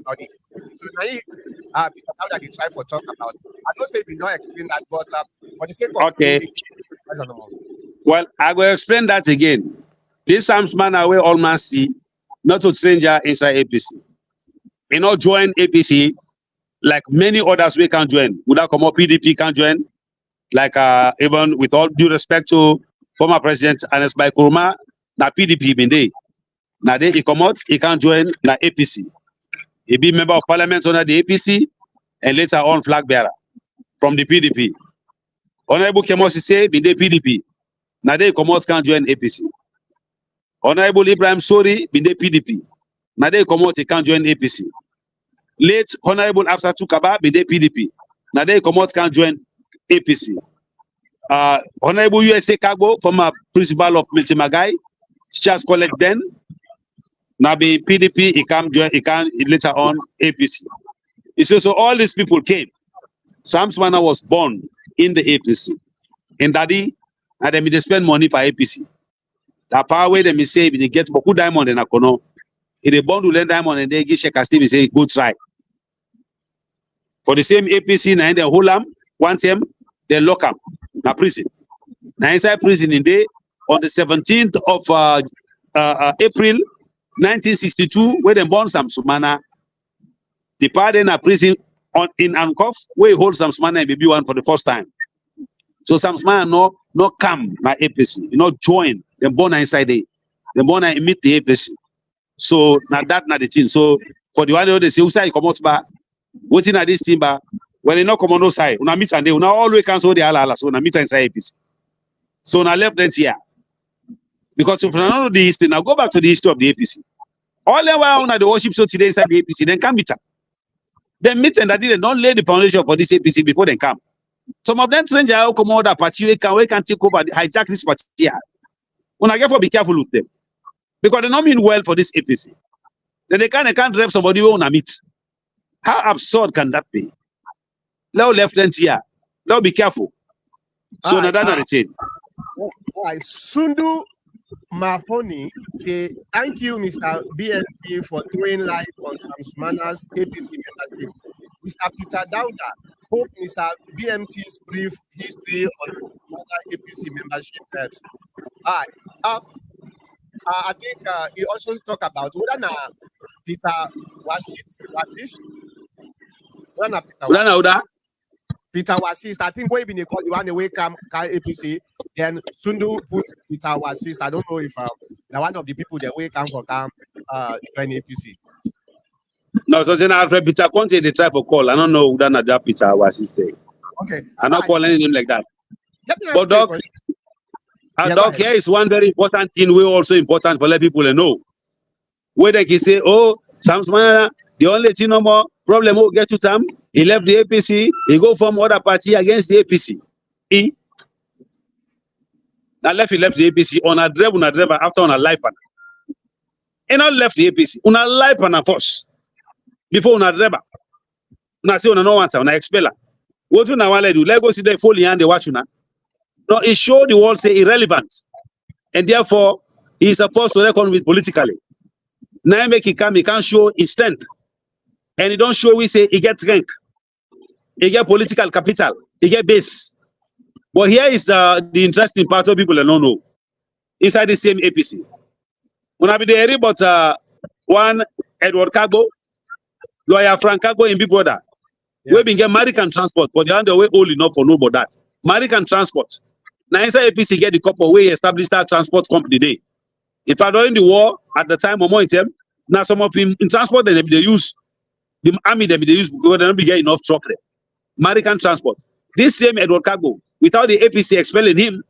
about this. So now Peter Dowd they try for talk about. I don't say we not explain that, but for the sake of okay. Well, I will explain that again. This Sam Sumana we all must see, not a stranger inside APC. You know, join APC like many others we can join. Without come up, PDP can join. Like even with all due respect to former President Anes Bai Kuruma, na PDP been there. Now he come out, he can join na APC. He be member of parliament under the APC, and later on flag bearer from the PDP. Honorable Kemosi say be the PDP. Now they come out can't join APC. Honorable Ibrahim Sori be the PDP. Now they come out can't join APC. Late Honorable Afsa Tukaba be the PDP. Now they come out can't join APC. Honorable USA Kagbo, former principal of Milton Magai, teachers college then. Now be PDP, he can join, he can later on APC. So all these people came. Sam Sumana was born in the APC. And daddy, and then they spend money for APC. That power way they say they get Boku diamond in Akono. If they born to learn diamond and they get Sheikh Steve, say go try. For the same APC, now they hold them, one time, they lock them. Now prison. Now inside prison in day on the 17th of April 1962, where they born Sam Sumana, the party in a prison in handcuff, where he holds Sam Sumana and baby one for the first time. So Sam Sumana no come na APC, join. They born inside there. They born and meet the APC. So now that na the thing. So for the one they say, "Usai come out ba, waiting at this team ba." When they not come on no side, una meet and they una always cancel the ala. So una meet inside APC. So now left that here. Because if you don't know the history, now go back to the history of the APC. All the while una the worship so today inside the APC, then come meet them. Then meet and that didn't not lay the foundation for this APC before they come. Some of them strangers who come out that party, we can take over, hijack this party here. Una get for be careful with them. Because they don't mean well for this APC. Then they can't drive somebody who wanna meet. How absurd can that be? Let left hand here. Let be careful. So now that's not the thing. Sundu Mahoney say thank you, Mr. BNT, for throwing light on Sam Sumana's APC membership. Mr. Peter Dauda hope Mr. BMT's brief history on other APC membership helps. I think he also talk about whether Peter Wasist. Peter Wasist. I think we been called you want to wake up APC. Then Sundu put Peter Wasist. I don't know if they're one of the people that wake up for join APC. No, so then after Peter Conte they try for call. I don't know who that Peter Wasist. Okay. I'm not calling him like that. But Doc, here is one very important thing. We're also important for let people know. Where they can say, oh, Sam Sumana, the only thing no more problem will get to Sam. He left the APC, he go from other party against the APC. Now he left the APC on a driver after on a life partner. He not left the APC, on a life partner first. Before on a driver. Now say on a no answer, on a expeller. What do you want to do? Let go see the fully and the watch now. No, it showed the world say irrelevant. And therefore, he is supposed to reckon with politically. Now make he come, he can't show his strength. And he don't show we say he get rank. He get political capital. He get base. But here is the interesting part of people that don't know. Inside the same APC. When I be there, but one Edward Kago, lawyer Frank Kago in Big Brother. Yeah. We been get American transport, but the other way old enough for no but that. American transport. Now inside APC get the couple way established that transport company day. In fact, during the war, at the time of Mointem, now some of him in transport they use the army they use because they don't be get enough truck there. American transport. This same Edward Kago, without the APC expelling him,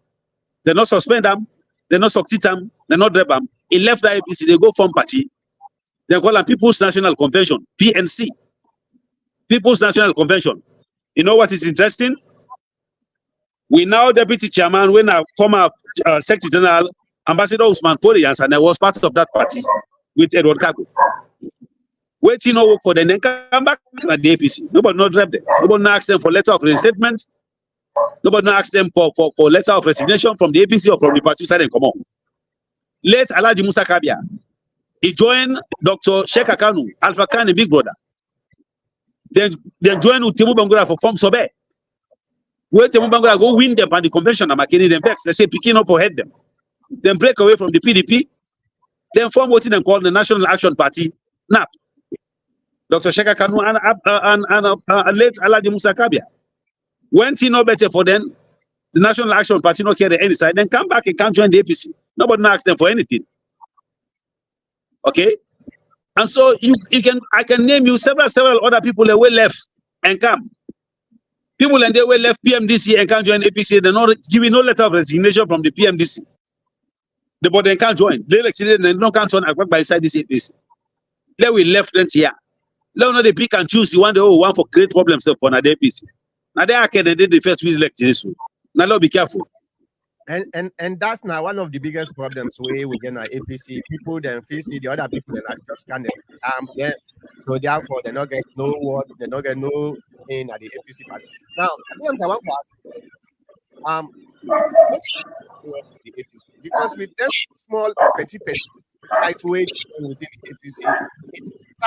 they not suspend him, they not succeed him, they not drop him. He left the APC, they go form party. They call them People's National Convention, PNC. People's National Convention. You know what is interesting? We now deputy chairman, when our former Secretary General, Ambassador Usman Forians, and I was part of that party with Edward Kago. Waiting no work for them, then come back at the APC. Nobody not drive them. Nobody not ask them for letter of reinstatement. Nobody not ask them for letter of resignation from the APC or from the party side and come on. Late Alhaji Musa Kabia. He joined Dr. Sheikh Akanu, Alpha Khan and Big Brother. Then joined with Temu Bangura for Form Sobe. Where Temu Bangura go win them at the convention and Makini them vex. They say picking up for head them. Then break away from the PDP. Then form what they call the National Action Party, NAP. Dr. Sheka Kanu and late Alhaji Musa Kabia. When he no better for them, the National Action Party not care any side, then come back and can't join the APC. Nobody ask them for anything. Okay? And so I can name you several other people that were left and come. People and they were left PMDC and can't join APC. They're not giving no letter of resignation from the PMDC. The board then can't join. They elected and no can't join by inside this APC. Then we left them here. Let know they pick and choose the one they want for create problems for the APC. Now they are the first we elect this one. Now let's be careful. And that's now one of the biggest problems we get at APC. People then face the other people that just can't yeah. So therefore they not get no word, they not get no in at the APC party. Now, I want to ask, what's the APC? Because with that small petty lightweight within the APC, it's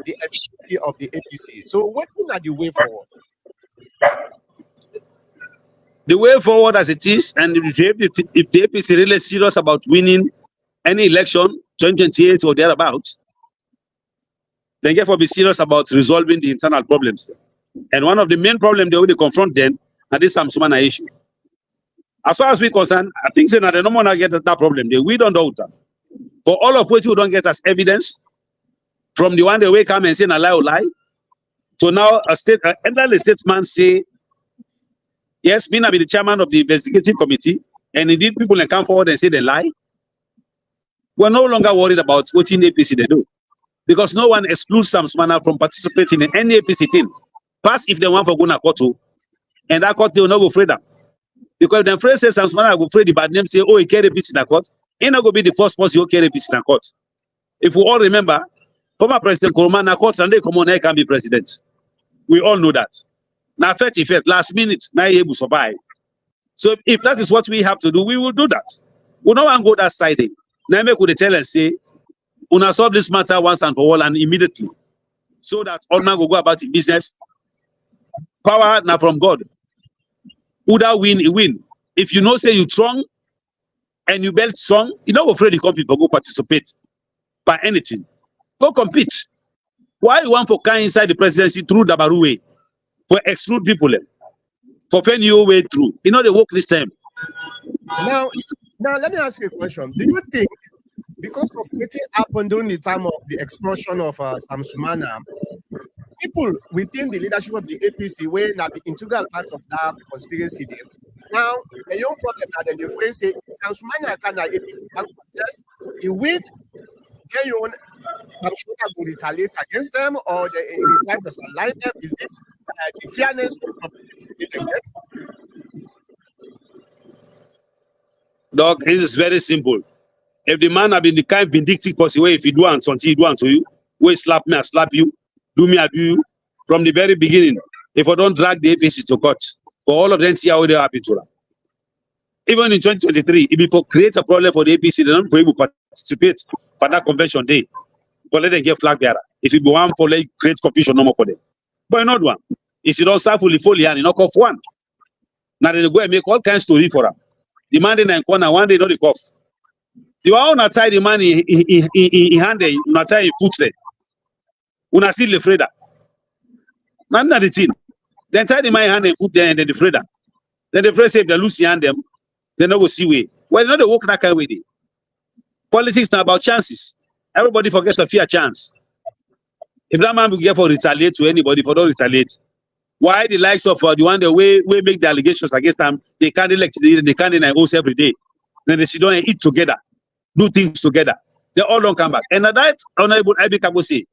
the efficiency of the APC. So what are the way forward? The way forward as it is, and if the APC really serious about winning any election, 2028 or thereabouts, then therefore be serious about resolving the internal problems. And one of the main problems they already confront them, and this Sam Sumana issue. As far as we're concerned, I think that they don't want to get that problem. We don't doubt that. For all of which you don't get as evidence, from the one they will come and say a lie or lie, so now an elderly statesman say, yes, me I be the chairman of the investigative committee, and indeed people can come forward and say they lie. We're no longer worried about what in APC they do, because no one excludes Sam Sumana from participating in any APC thing. Pass if they want for going to court, and that court they will not go freedom. Because if the phrase says Sam Sumana go free the bad name, say, oh, he carry APC in the court, he not going to be the first person who carry APC in the court. If we all remember, former President Kuruma in the court and they come on, he can be president. We all know that. Now, 30th, last minute, now he able to survive. So if that is what we have to do, we will do that. We don't want to go that side. Now, we could tell and say, we will solve this matter once and for all and immediately, so that all man will go about the business. Power now from God. Who that win, he win. If you know, say you strong and you build strong, you're not afraid to come people go participate by anything. Go compete. Why you want for kind inside the presidency through Dabaru way? For exclude people, for find your way through. You know they work this time. Now let me ask you a question. Do you think because of what happened during the time of the explosion of Sam Sumana, people within the leadership of the APC were not the integral part of that conspiracy deal? Now the young problem that the friends say Sam Sumana can APC can contest, he win, then you Sam Sumana will retaliate against them, or the try to align them. Is this the fairness of the Doc, it is very simple. If the man have been the kind vindictive person, way if he do and something he do unto you, we slap me, I slap you, do me, I do you, from the very beginning. If I don't drag the APC to court, for all of them see how they happen to them. Even in 2023, if people create a problem for the APC, they don't be able to participate for that convention day. But let them get flag bearer. If you want for like create confusion, no more for them. But not one. If you don't start fully and you knock off one. Now they go and make all kinds of story for them. The man in the corner, one day not the cough. You are on tie the man in hand, not tie in foot there. Una still the Freda. Not the thing. Then tie the man in hand and foot there and then the Freda. Then the press say if they lose hand them, they not go see way. Well, you know they walk that kind of way. Politics now about chances. Everybody forgets to fear chance. If that man will get for retaliate to anybody, for don't retaliate. Why the likes of the one that we make the allegations against them, they can't elect, they can't in house every day. Then they sit down and eat together, do things together. They all don't come back. And that Honorable Ibi Kabo say,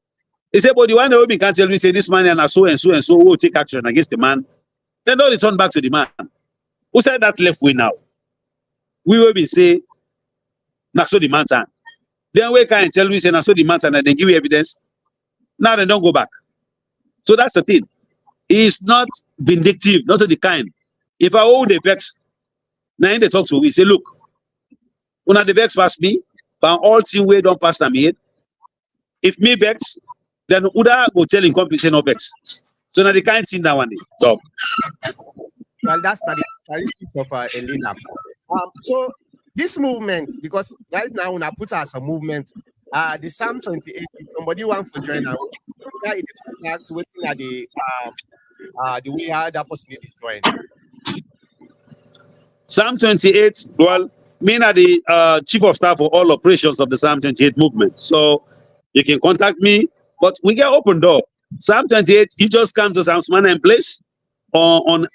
he said, but the one that we can't tell me, say this man and so and so and so will take action against the man. Then don't return back to the man. Who said that left way now? We will be say, na so the man time. Then we can't tell me, say, na so the man time, and then give you evidence. Now they don't go back. So that's the thing. He is not vindictive, not of the kind. If I hold the vex, now they talk to me, say, look, when the vex pass me, but all things we don't pass them yet. If me vex, then Uda go tell in competition of vex. So now the kind thing that one day. So. Well, that's the characteristics of a leader. So this movement, because right now when I put as a movement, the Sam 28, if somebody wants to join now, yeah, it is waiting at the way how that person is join. Sam 28, well, me are the chief of staff for all operations of the Sam 28 movement. So you can contact me, but we get open door. Psalm 28, you just come to Sam Sumana in place on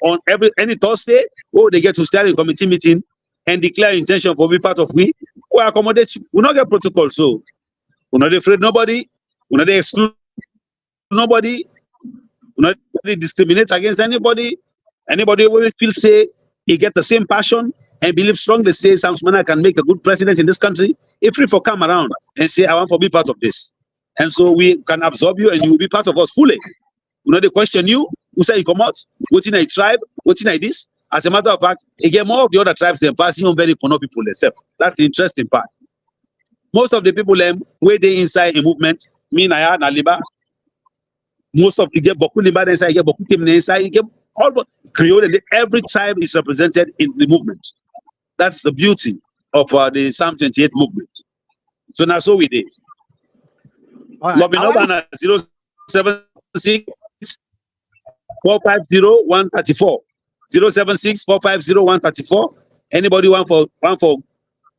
any Thursday. Oh, they get to start a committee meeting and declare intention for be part of we accommodate you. We not get protocol, so we're not afraid nobody, we're not exclude nobody, we're not discriminate against anybody. Anybody will feel say he get the same passion and believe strongly say Sam Sumana can make a good president in this country. If free for come around and say I want to be part of this. And so we can absorb you and you will be part of us fully. We know they question you, who say you come out, what's in a tribe, what's in a this. As a matter of fact, again, more of the other tribes than passing on very Kono people themselves. That's the interesting part. Most of the people where they inside a movement, me Naya Naliba, most of the get Boku Liba inside, get Boku Tim inside, get all Creole, every tribe is represented in the movement. That's the beauty of the Psalm 28 movement. So now so we did. Lobby number 076 450 134. 076 450 134. Anybody want for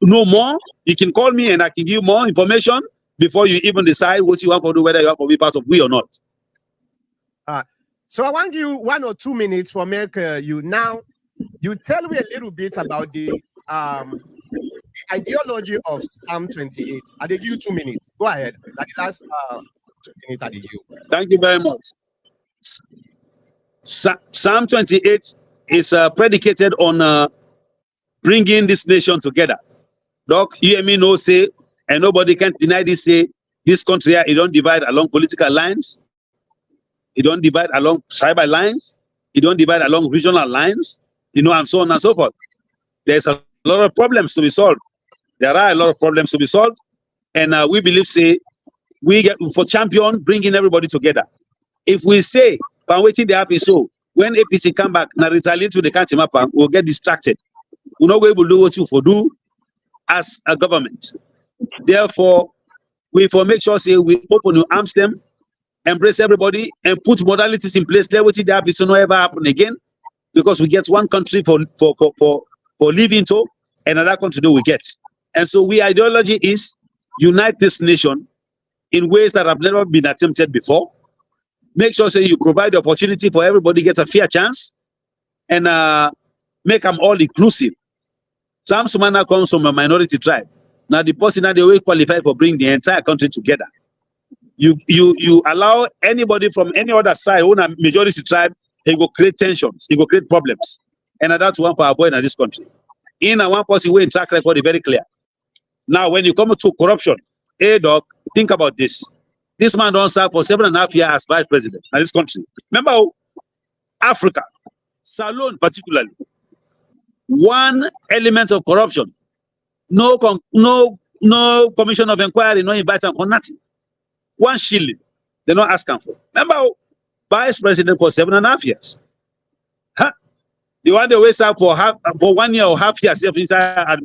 know more? You can call me and I can give you more information before you even decide what you want to do, whether you want to be part of we or not. So I want you 1 or 2 minutes for make you now. You tell me a little bit about the ideology of Psalm 28. I give you 2 minutes. Go ahead. That the last 2 minutes I give you. Thank you very much. Psalm 28 is predicated on bringing this nation together. Doc, you and me know say, and nobody can deny this say, this country here, it don't divide along political lines. It don't divide along tribal lines. It don't divide along regional lines, and so on and so forth. There's a lot of problems to be solved. There are a lot of problems to be solved. And we believe, say, we get for champion, bringing everybody together. If we say, "I'm waiting the happy," so when APC come back, now retaliate to the country mapper, we'll get distracted. We're not going to do what you for do as a government. Therefore, we for make sure say we open your arms them, embrace everybody, and put modalities in place. Let what the happy so not ever happen again, because we get one country for living to, another country do we get. And so we ideology is unite this nation in ways that have never been attempted before. Make sure say you provide the opportunity for everybody get a fair chance, and make them all inclusive. Sam Sumana comes from a minority tribe. Now the person that they will qualify for bring the entire country together. You allow anybody from any other side who a majority tribe, it will create tensions, it will create problems. And that's one for avoid in this country. In a one person way in track record is very clear. Now, when you come to corruption, hey doc, think about this. This man don't serve for 7.5 years as vice president in this country. Remember, Africa, Salon particularly, one element of corruption, no commission of inquiry, no invite them for nothing. 1 shilling, they're not asking for. Remember, vice president for 7.5 years. Huh? The one they wait up for 1 year or half year inside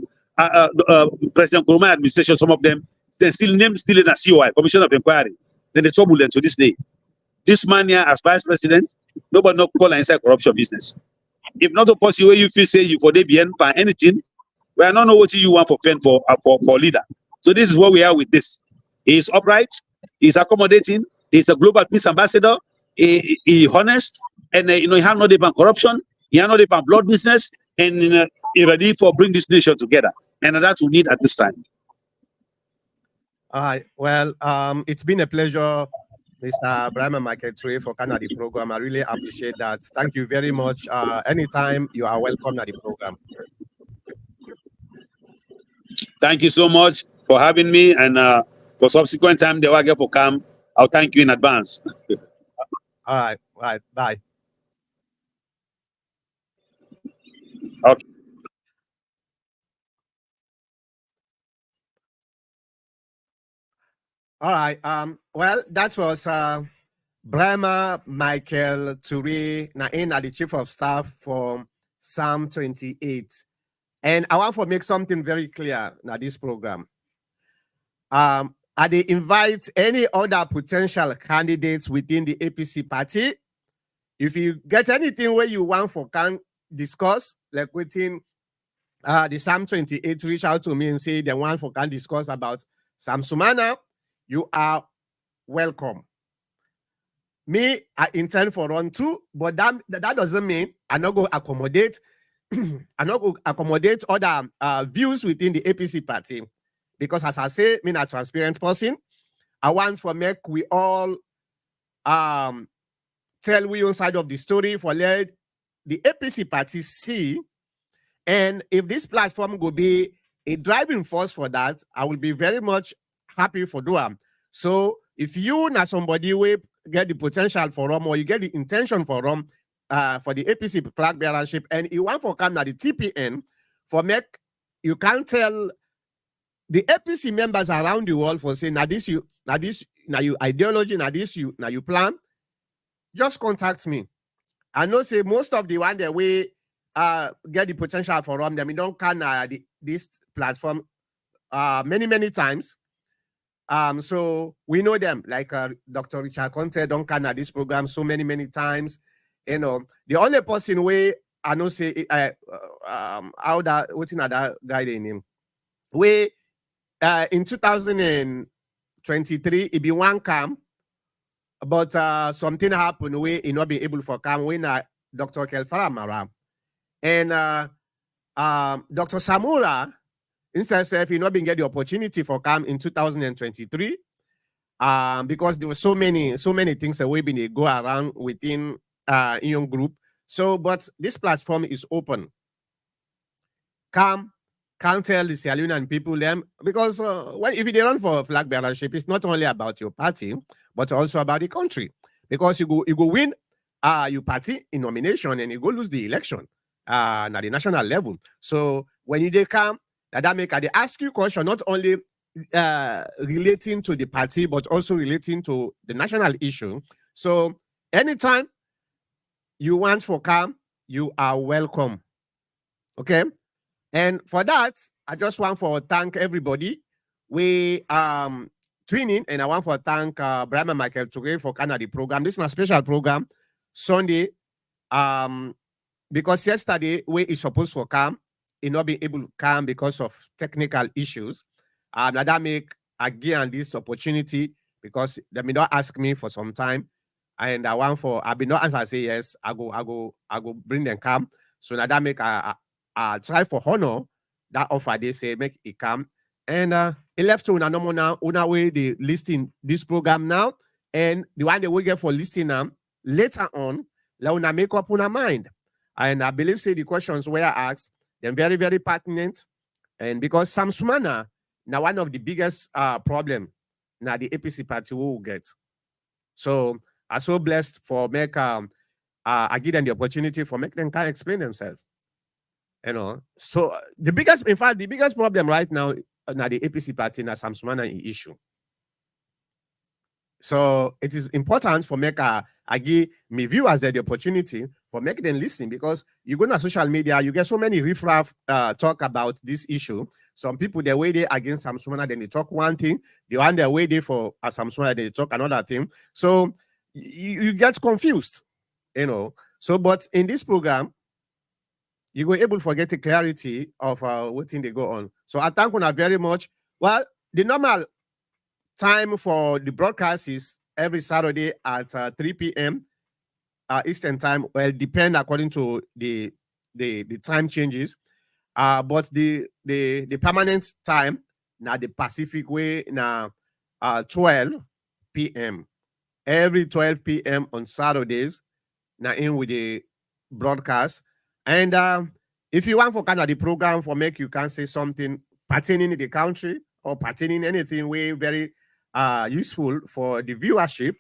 President Kuruma administration, some of them they still in a COI, commission of inquiry. Then they trouble them to this day. This man here as vice president, nobody no call inside corruption business. If not a policy where you feel say you for DBN for anything, we are not know what you want for leader. So this is what we are with this. He is upright, he is accommodating, he is a global peace ambassador, he honest, and he have no depend corruption, he have no depend blood business, and he ready for bring this nation together. And that's what we need at this time. All right. Well, it's been a pleasure, Mr. Brahma Michael Trey, for coming at the program. I really appreciate that. Thank you very much. Anytime you are welcome at the program. Thank you so much for having me, and for subsequent time they will get for come. I'll thank you in advance. All right. Bye. Okay. All right. Well, that was Brahma Michael Ture, the chief of staff for Psalm 28. And I want to make something very clear now this program. I they invite any other potential candidates within the APC party. If you get anything where you want for can discuss, like within the Psalm 28, reach out to me and say they want for can discuss about Sam Sumana, you are welcome. me, I intend for run too, but that doesn't mean I not go accommodate I not go accommodate other views within the APC party. Because as I say, me a transparent person. I want for make we all tell we on side of the story for let the APC party see. And if this platform will be a driving force for that, I will be very much happy for doing. So if you not somebody will get the potential for them or you get the intention for them for the APC flag bearership and you want for come at the TPN for make you can't tell the APC members around the world for saying now you ideology, now you plan, just contact me. I know say most of the one that we get the potential for them, we don't can this platform many times. So we know them like Dr. Richard Conte don't can at this program so many times. You know, the only person way I know say how that what's another guy name we in 2023 it be one cam, but something happened where he not be able for cam when Dr. Kelfara Mara and Dr. Samura instead he not been get the opportunity for cam in 2023 because there were so many things that we been go around within young group. So but this platform is open. Cam can't tell the Sierra Leonean people them because if they run for flag bearership, it's not only about your party but also about the country. Because you go win your party in nomination and you go lose the election at the national level. So when they come, that make they ask you question not only relating to the party but also relating to the national issue. So anytime you want for come, you are welcome. Okay. And for that, I just want to thank everybody. We training, and I want to thank Brahma Michael Toure for Canada program. This is a special program Sunday. Because yesterday we is supposed to come, he not be able to come because of technical issues. That make again this opportunity because they may not ask me for some time, and I want for I be not answer say yes. I go bring them come. So now that make try for honor that offer they say make it come and it left to una way they listing this program now and the one they will get for listing them later on let una make up una mind. And I believe say the questions were asked they're very pertinent, and because Sam Sumana now one of the biggest problem now the APC party will get. So I'm so blessed for make I give them the opportunity for make them can explain themselves. You know, so the biggest problem right now na the APC party na Sam Sumana issue. So it is important for make I give me viewers the opportunity for make them listen because you go on social media, you get so many riffraff talk about this issue. Some people they way they against Sam Sumana, then they talk one thing, the one they way they for Sam Sumana, they talk another thing. So you get confused, you know. So but in this program, you were able to get a clarity of what thing they go on. So I thank you very much. Well, the normal time for the broadcast is every Saturday at 3 p.m. Eastern time. Well, depend according to the time changes. But the permanent time now the Pacific way now 12 p.m. Every 12 p.m. on Saturdays. Now in with the broadcast. And if you want for kind of the program for make you can say something pertaining to the country or pertaining anything way very useful for the viewership,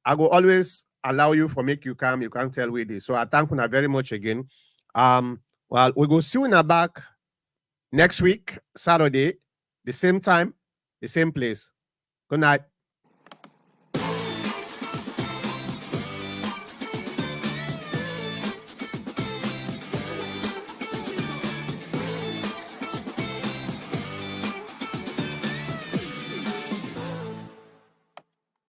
I will always allow you for make you come. You can tell with this. So I thank you very much again. Well, we go soon back next week, Saturday, the same time, the same place. Good night.